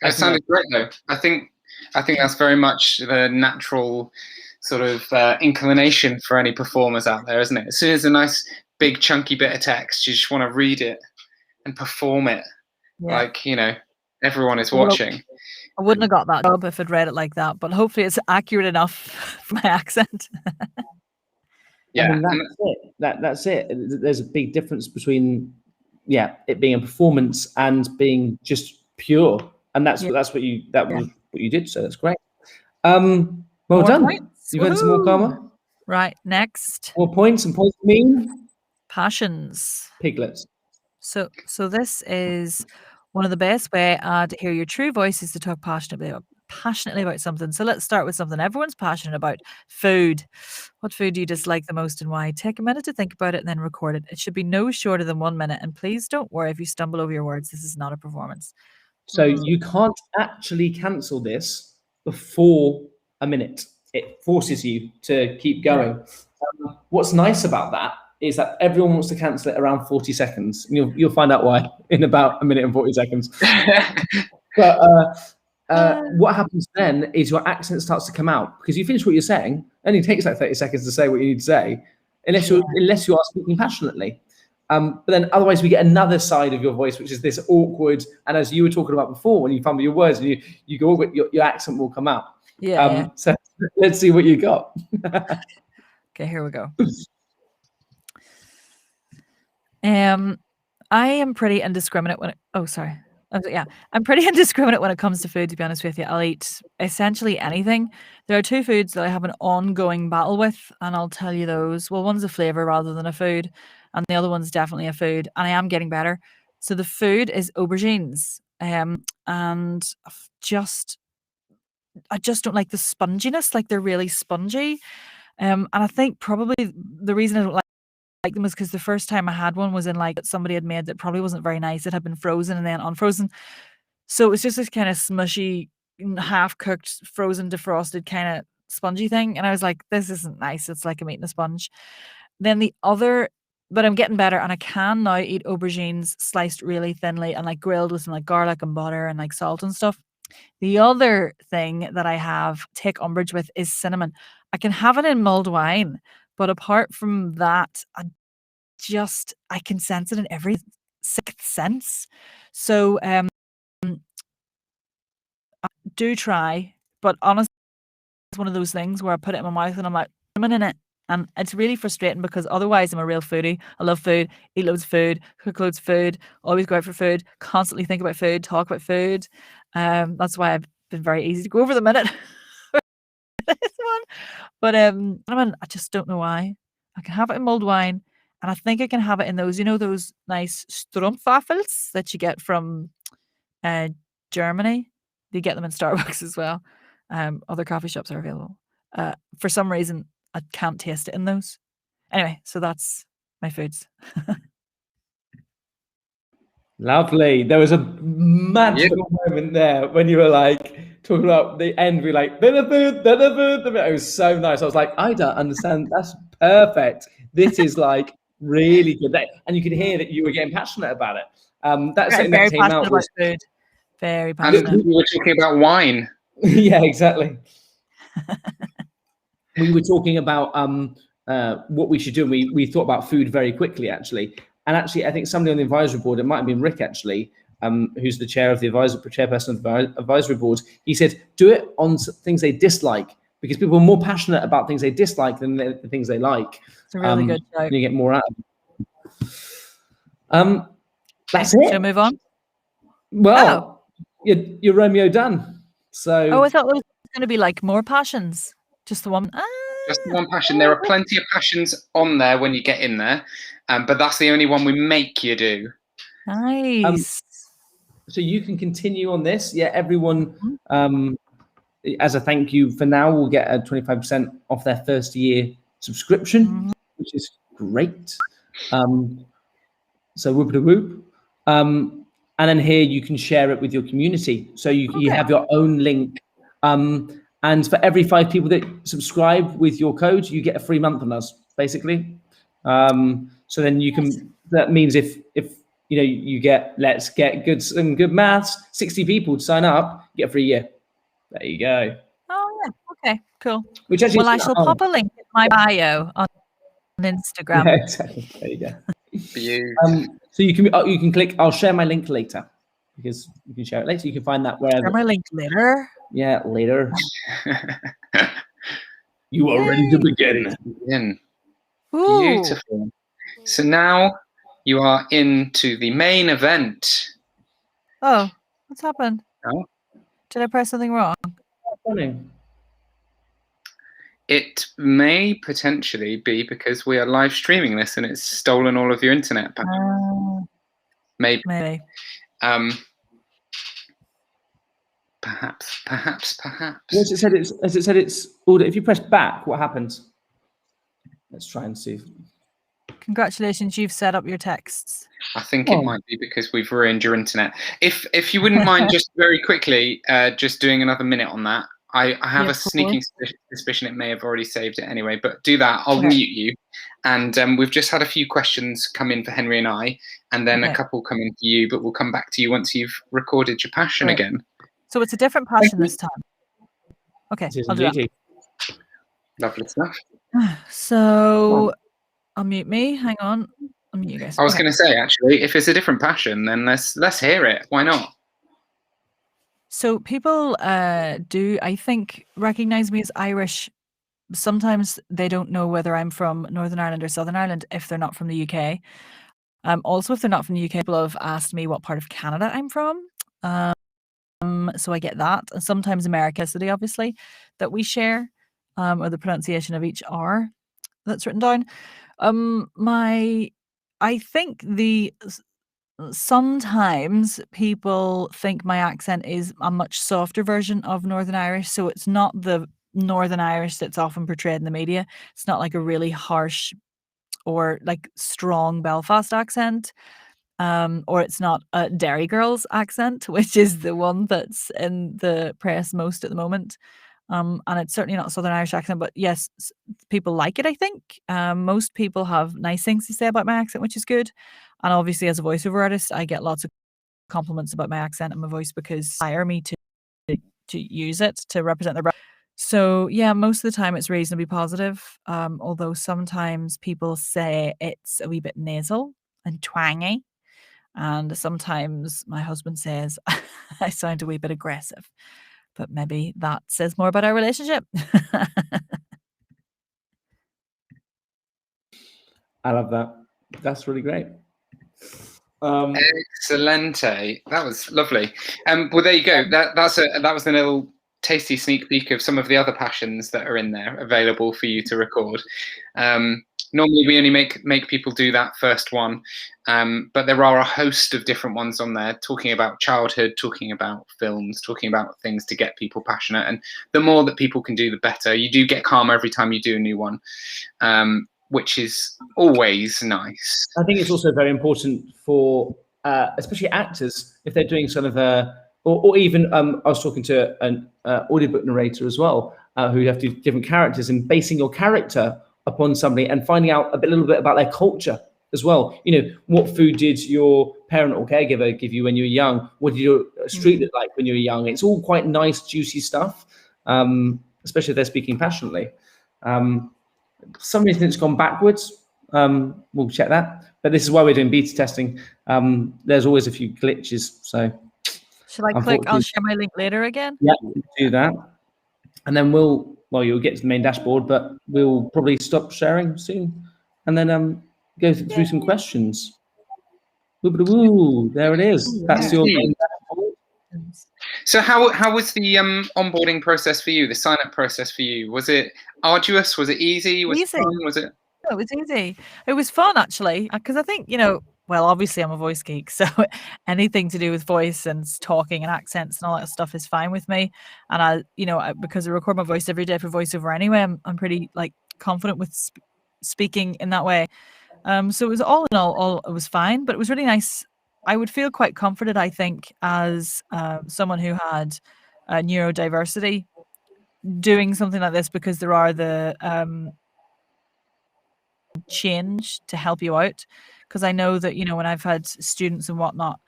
It sounded great though. I think that's very much the natural sort of inclination for any performers out there, isn't it? As soon as a nice big chunky bit of text, you just want to read it and perform it like, you know, everyone is watching. I wouldn't have got that job if I'd read it like that, but hopefully it's accurate enough for my accent. Yeah, I mean, that's it. That's it. There's a big difference between it being a performance and being just pure, and that's what you did. So that's great. Well more done. Points. You've earned some more karma. Right, next. More points, and points mean passions. Piglets. So this is one of the best way to hear your true voice is to talk passionately about something. So let's start with something everyone's passionate about: food. What food do you dislike the most and why? Take a minute to think about it and then record it. It should be no shorter than 1 minute. And please don't worry if you stumble over your words. This is not a performance. So you can't actually cancel this before a minute. It forces you to keep going. What's nice about that is that everyone wants to cancel it around 40 seconds. And you'll find out why in about 1 minute and 40 seconds. But what happens then is your accent starts to come out because you finish what you're saying. It only takes like 30 seconds to say what you need to say, unless you are speaking passionately. But then otherwise we get another side of your voice, which is this awkward. And as you were talking about before, when you fumble your words and you go awkward, your accent will come out. So let's see what you got. Okay, here we go. I am pretty indiscriminate when I'm pretty indiscriminate when it comes to food, to be honest with you. I'll eat essentially anything. There are two foods that I have an ongoing battle with, and I'll tell you those. Well, one's a flavor rather than a food, and the other one's definitely a food, and I am getting better. So the food is aubergines. And I just don't like the sponginess, like they're really spongy. And I think probably the reason I don't like them is because the first time I had one was in like somebody had made that probably wasn't very nice. It had been frozen and then unfrozen. So it was just this kind of smushy, half cooked, frozen, defrosted kind of spongy thing. And I was like, this isn't nice. It's like I'm eating a sponge. Then but I'm getting better and I can now eat aubergines sliced really thinly and like grilled with some like garlic and butter and like salt and stuff. The other thing that I take umbrage with is cinnamon. I can have it in mulled wine, but apart from that, I can sense it in every sixth sense. So I do try, but honestly, it's one of those things where I put it in my mouth and I'm like, cinnamon in it. And it's really frustrating because otherwise I'm a real foodie. I love food, eat loads of food, cook loads of food, always go out for food, constantly think about food, talk about food. That's why I've been very easy to go over the minute. This one. But I just don't know why. I can have it in mulled wine, and I think I can have it in those, those nice strumpwafels that you get from Germany. You get them in Starbucks as well. Other coffee shops are available. For some reason, I can't taste it in those. Anyway, so that's my foods. Lovely. There was a magical moment there when you were like talking about the end. We were like, bit of food, bit of food. It was so nice. I was like, I don't understand. That's perfect. This is like really good. And you could hear that you were getting passionate about it. That's something that came out. About food. Very passionate. And we were talking about wine. Yeah, exactly. We were talking about what we should do. And we thought about food very quickly, actually. And actually, I think somebody on the advisory board, it might have been Rick, actually, who's the chairperson of the advisory board. He said, do it on things they dislike, because people are more passionate about things they dislike than the things they like. It's a really good show. You get more out of it. That's it. Shall we move on? Well, you're Romeo done. So. Oh, I thought it was going to be like more passions. Just the one. Just the one passion. There are plenty of passions on there when you get in there, but that's the only one we make you do. Nice. So you can continue on this. Yeah, everyone, as a thank you for now, will get a 25% off their first year subscription, which is great. So whoop-de-whoop. And then here you can share it with your community. So you have your own link. And for every 5 people that subscribe with your code, you get a free month on us, basically. So then you can. That means if you get, let's get some good maths, 60 people to sign up, you get a free year. There you go. Oh yeah. Okay. Cool. Which actually, I shall pop a link in my bio on Instagram. Yeah, exactly. There you go. Beautiful. So you can click. I'll share my link later, because you can share it later. You can find that wherever. Share my link later. Yeah, later. You are ready to begin. Beautiful. So now you are into the main event. Oh, what's happened? Oh. Did I press something wrong? It may potentially be because we are live streaming this and it's stolen all of your internet. Maybe. Perhaps. As it said, it's order. If you press back, what happens? Let's try and see. Congratulations, you've set up your texts. I think it might be because we've ruined your internet. If you wouldn't mind just very quickly just doing another minute on that. I have a sneaking suspicion it may have already saved it anyway, but do that. I'll mute you. And we've just had a few questions come in for Henry and I, and then a couple come in for you, but we'll come back to you once you've recorded your passion again. So it's a different passion this time. Okay, I'll do that. Lovely stuff. So I'll mute me. Hang on. I'll mute you guys. I was going to say, actually, if it's a different passion, then let's hear it. Why not? So people do, I think, recognize me as Irish. Sometimes they don't know whether I'm from Northern Ireland or Southern Ireland if they're not from the UK. Also, if they're not from the UK, people have asked me what part of Canada I'm from. So I get that. And sometimes America City, obviously, that we share, or the pronunciation of each R that's written down. I think sometimes people think my accent is a much softer version of Northern Irish. So it's not the Northern Irish that's often portrayed in the media. It's not like a really harsh or like strong Belfast accent. Or it's not a Derry Girls accent, which is the one that's in the press most at the moment. And it's certainly not a Southern Irish accent, but yes, people like it, I think. Most people have nice things to say about my accent, which is good. And obviously, as a voiceover artist, I get lots of compliments about my accent and my voice because they hire me to use it to represent their brand. So yeah, most of the time it's reasonably positive. Although sometimes people say it's a wee bit nasal and twangy. And sometimes my husband says I sound a wee bit aggressive. But maybe that says more about our relationship. I love that. That's really great. Excellente. That was lovely. Well, there you go. That was a little tasty sneak peek of some of the other passions that are in there available for you to record. Normally we only make people do that first one, but there are a host of different ones on there talking about childhood, talking about films, talking about things to get people passionate. And the more that people can do, the better. You do get calmer every time you do a new one, which is always nice. I think it's also very important for especially actors, if they're doing sort of or even I was talking to an audiobook narrator as well, who have to do different characters, and basing your character upon somebody and finding out a little bit about their culture as well. You know, what food did your parent or caregiver give you when you were young? What did your street look like when you were young? It's all quite nice, juicy stuff, especially if they're speaking passionately. For some reason it's gone backwards. We'll check that. But this is why we're doing beta testing. There's always a few glitches. So shall I click? I'll share my link later again. Yeah, do that. And then you'll get to the main dashboard, but we'll probably stop sharing soon. And then go through some questions. Woo, there it is. That's your main dashboard. So how was the onboarding process for you, the sign-up process for you? Was it arduous? Was it easy? Was it fun? Was it? No, it was easy. It was fun, actually, because I think, well, obviously I'm a voice geek, so anything to do with voice and talking and accents and all that stuff is fine with me. And because I record my voice every day for voiceover anyway, I'm pretty confident with speaking in that way. So it was all in all it was fine, but it was really nice. I would feel quite comforted, I think, as someone who had neurodiversity doing something like this, because there are the change to help you out. Because I know that, when I've had students and whatnot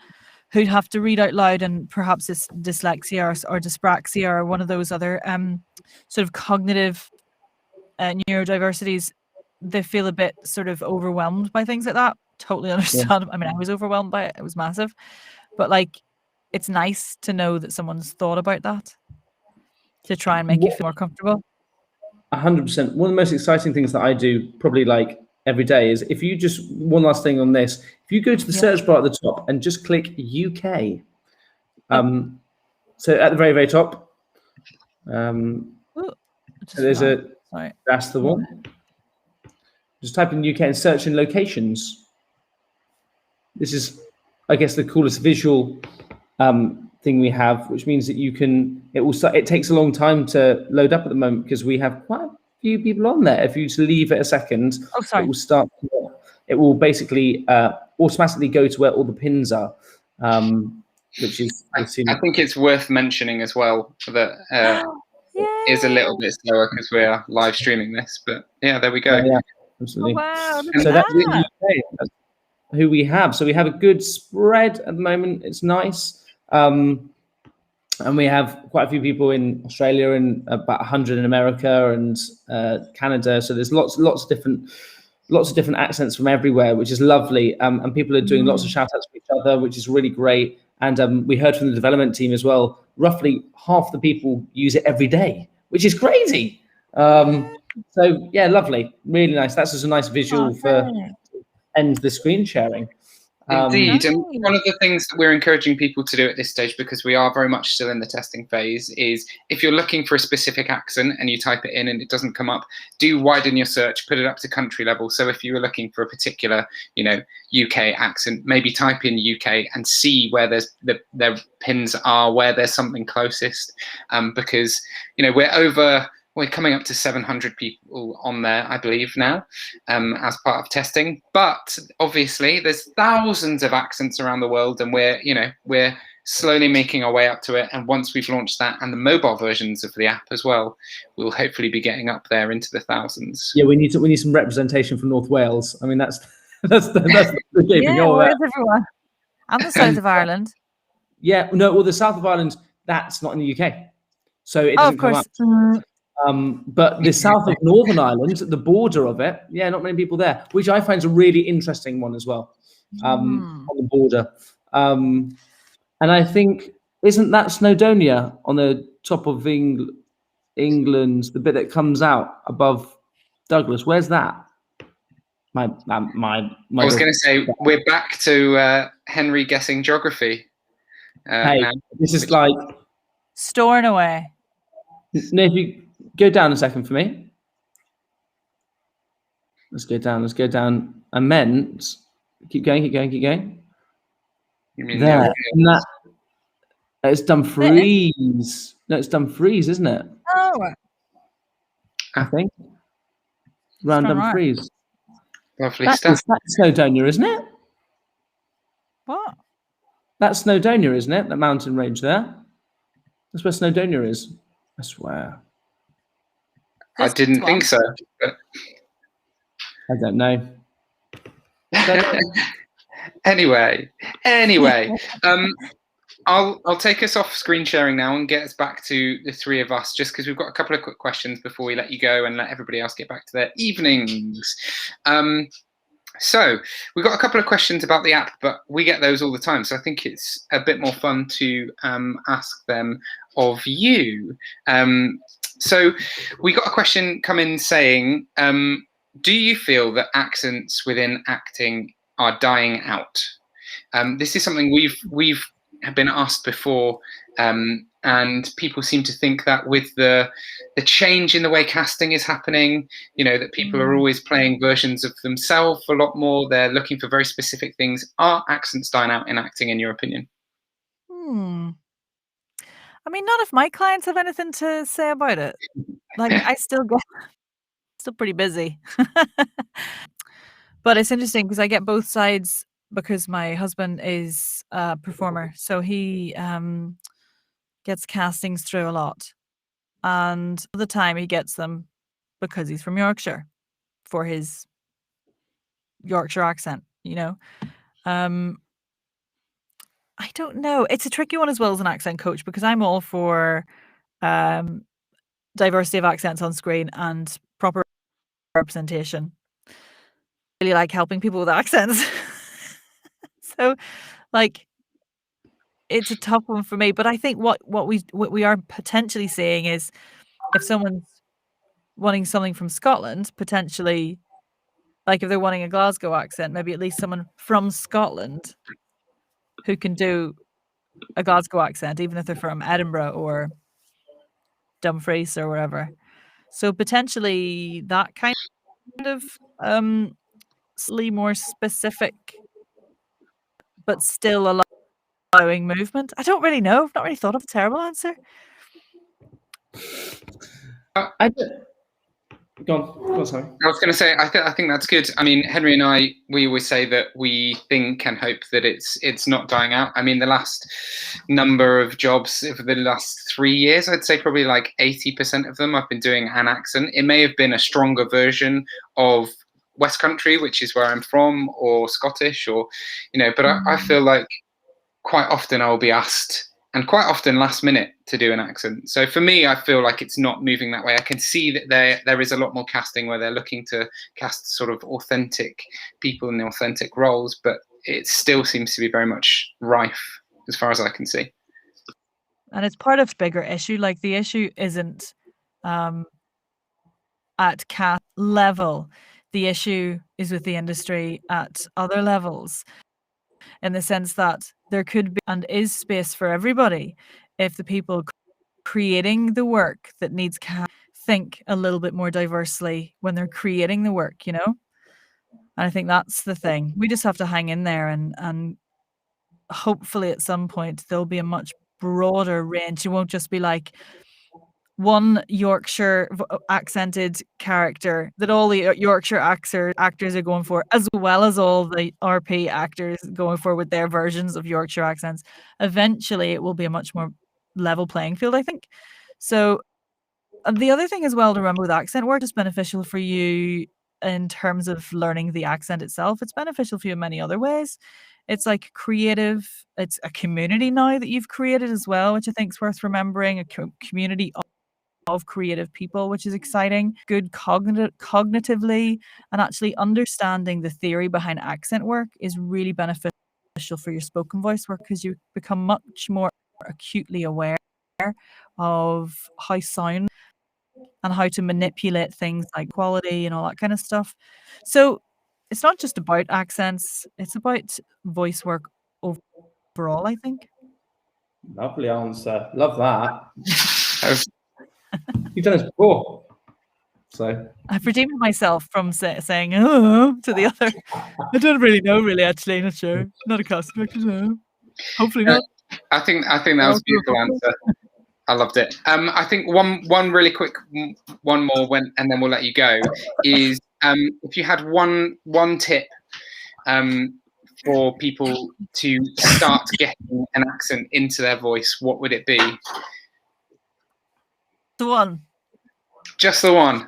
who'd have to read out loud, and perhaps it's dyslexia or dyspraxia or one of those other sort of cognitive neurodiversities, they feel a bit sort of overwhelmed by things like that. Totally understand. Yeah. I mean, I was overwhelmed by it. It was massive. But it's nice to know that someone's thought about that to try and make you feel more comfortable. 100%. One of the most exciting things that I do probably every day is, if you just, one last thing on this, if you go to the search bar at the top and just click UK, so at the very, very top, there's that's the one. Just type in UK and search in locations. This is, I guess, the coolest visual thing we have, which means that you can, it takes a long time to load up at the moment because we have quite a few people on there. If you just leave it a second, it will start. It will basically automatically go to where all the pins are, which is. I think it's worth mentioning as well that is a little bit slower because we are live streaming this, but yeah, there we go. Yeah, absolutely. Oh, wow, so that's who we have. So we have a good spread at the moment. It's nice. And we have quite a few people in Australia and about 100 in America and Canada. So there's lots of different accents from everywhere, which is lovely. And people are doing lots of shout outs to each other, which is really great. And we heard from the development team as well, roughly half the people use it every day, which is crazy. So yeah, lovely, really nice. That's just a nice visual for end the screen sharing. Indeed, and one of the things that we're encouraging people to do at this stage, because we are very much still in the testing phase, is if you're looking for a specific accent and you type it in and it doesn't come up, do widen your search, put it up to country level. So if you were looking for a particular, UK accent, maybe type in UK and see where their pins are, where there's something closest, because we're coming up to 700 people on there, I believe now, as part of testing. But obviously, there's thousands of accents around the world, and we're slowly making our way up to it. And once we've launched that and the mobile versions of the app as well, we'll hopefully be getting up there into the thousands. Yeah, we need some representation from North Wales. I mean, that's the keeping all that. Everyone, and the south of Ireland. Yeah, no, well, the south of Ireland, that's not in the UK, so it doesn't come up. But the south of Northern Ireland, the border of it, not many people there, which I find is a really interesting one as well, on the border. And I think, isn't that Snowdonia on the top of England, the bit that comes out above Douglas? Where's that? I was going to say, we're back to Henry guessing geography. This is storing away. No, if you go down a second for me. Let's go down. Let's go down. I meant. Keep going. Keep going. Keep going. You mean There. And that. It's Dumfries. No, it's Dumfries, isn't it? Oh, I think. Round Dumfries. Lovely That's stuff. That's Snowdonia, isn't it? what? That's Snowdonia, isn't it? That mountain range there. That's where Snowdonia is. I swear. I didn't think so. But... I don't know. Anyway, I'll take us off screen sharing now and get us back to the three of us, just because we've got a couple of quick questions before we let you go and let everybody else get back to their evenings. So we've got a couple of questions about the app, but we get those all the time. So I think it's a bit more fun to ask them of you. So we got a question come in saying, do you feel that accents within acting are dying out? This is something we've been asked before, and people seem to think that with the change in the way casting is happening, you know, that people are always playing versions of themselves a lot more. They're looking for very specific things. Are accents dying out in acting, in your opinion? I mean, none of my clients have anything to say about it. Like, I still pretty busy. But it's interesting because I get both sides, because my husband is a performer, so he gets castings through a lot, and all the time he gets them because he's from Yorkshire, for his Yorkshire accent, you know. I don't know. It's a tricky one as well as an accent coach, because I'm all for diversity of accents on screen and proper representation. I really like helping people with accents. So, like, it's a tough one for me. But I think what we are potentially seeing is, if someone's wanting something from Scotland, potentially, like if they're wanting a Glasgow accent, maybe at least someone from Scotland who can do a Glasgow accent, even if they're from Edinburgh or Dumfries or wherever. So potentially that kind of slightly more specific, but still allowing movement. I don't really know. I've not really thought of a terrible answer. Go on, sorry. I was going to say, I think that's good. I mean, Henry and I, we always say that we think and hope that it's not dying out. I mean, the last number of jobs for the last 3 years, I'd say probably like 80% of them I've been doing an accent. It may have been a stronger version of West Country, which is where I'm from, or Scottish, or, you know, but I feel like quite often I'll be asked, and quite often last minute, to do an accent. So for me, I feel like it's not moving that way. I can see that there is a lot more casting where they're looking to cast sort of authentic people in the authentic roles, but it still seems to be very much rife as far as I can see. And it's part of a bigger issue. Like, the issue isn't at cast level. The issue is with the industry at other levels, in the sense that there could be and is space for everybody if the people creating the work that needs think a little bit more diversely when they're creating the work, you know? And I think that's the thing. We just have to hang in there, and hopefully at some point there'll be a much broader range. You won't just be like one Yorkshire accented character that all the Yorkshire actors are going for, as well as all the RP actors going for with their versions of Yorkshire accents. Eventually, it will be a much more level playing field, I think. So the other thing as well to remember with accent work is beneficial for you in terms of learning the accent itself. It's beneficial for you in many other ways. It's like creative. It's a community now that you've created as well, which I think is worth remembering. A community of creative people, which is exciting. Good cognitively, and actually understanding the theory behind accent work is really beneficial for your spoken voice work, because you become much more acutely aware of how sound and how to manipulate things like quality and all that kind of stuff. So it's not just about accents, it's about voice work overall, I think. Lovely answer. Love that. You've done this before. So I've redeemed myself from saying "oh" to the other. I don't really know, really. Actually, not sure. Not a casting director. No. Hopefully not. I think that was a beautiful answer. I loved it. I think one really quick one more and then we'll let you go is if you had one tip for people to start getting an accent into their voice, what would it be? The one. Just the one.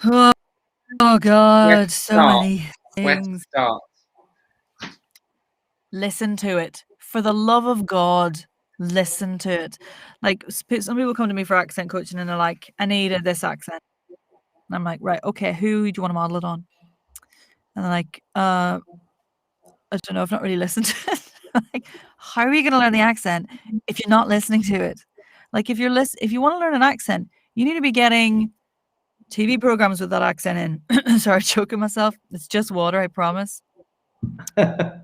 Oh God, so many Where to things. start? Listen to it. For the love of God, listen to it. Like some people come to me for accent coaching and they're like, I need this accent. And I'm like, right, okay, who do you want to model it on? And they're like, I don't know, I've not really listened to it. Like, how are you going to learn the accent if you're not listening to it? Like, if you want to learn an accent, you need to be getting TV programs with that accent in. Sorry, choking myself. It's just water, I promise. TV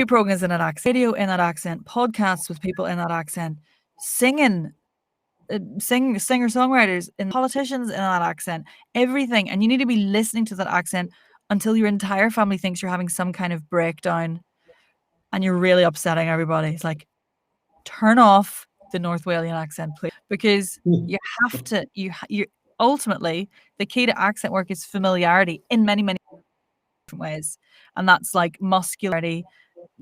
programs in that accent, video in that accent, podcasts with people in that accent, singer songwriters and politicians in that accent, everything. And you need to be listening to that accent until your entire family thinks you're having some kind of breakdown and you're really upsetting everybody. It's like, turn off the North Walian accent, please, because you have to. You ultimately, the key to accent work is familiarity in many different ways, and that's like muscularity,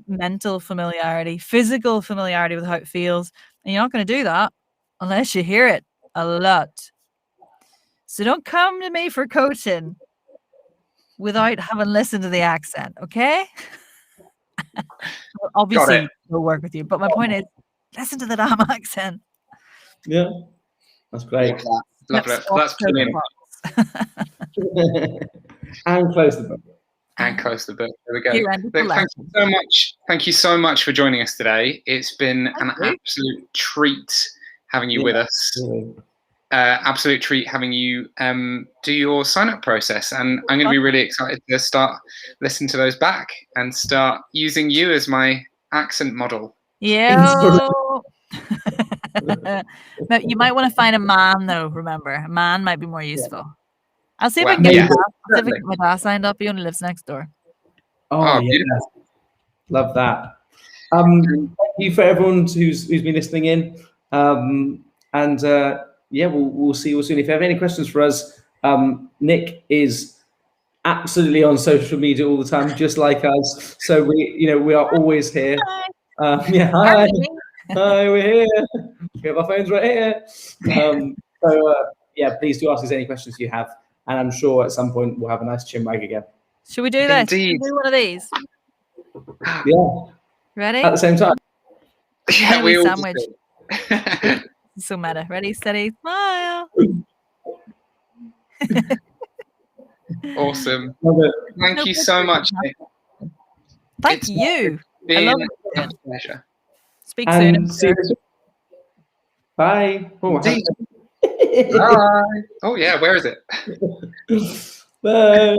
mental familiarity, physical familiarity with how it feels, and you're not going to do that unless you hear it a lot. So don't come to me for coaching without having listened to the accent, okay? Obviously, we'll work with you, but my point is, listen to the damn accent. Yeah, that's great. Love that. That's brilliant. And close the book. And close the book. There we go. Thank you so much. Thank you so much for joining us today. It's been an absolute treat having you with us. Really. Absolute treat having you do your sign-up process, and I'm going to be really excited to start listening to those back and start using you as my accent model. Yeah. But you might want to find a man, though. Remember, a man might be more useful. I'll see if I can get my dad signed up. He only lives next door. Oh yeah, love that. Thank you for everyone who's been listening in, yeah, we'll see you soon. If you have any questions for us, Nic is absolutely on social media all the time, just like us. So we are always here. Yeah, hi, we're here. We have our phones right here. Yeah, please do ask us any questions you have, and I'm sure at some point we'll have a nice chin wag again. Should we do this? Should we do one of these? Yeah. Ready? At the same time. Yeah, we all sandwich. So meta. Ready, steady, smile. Awesome. Thank you so much, Nic. Thank you. I love it. Pleasure. Speak soon. Bye. Oh, Bye. Oh yeah, where is it? Bye.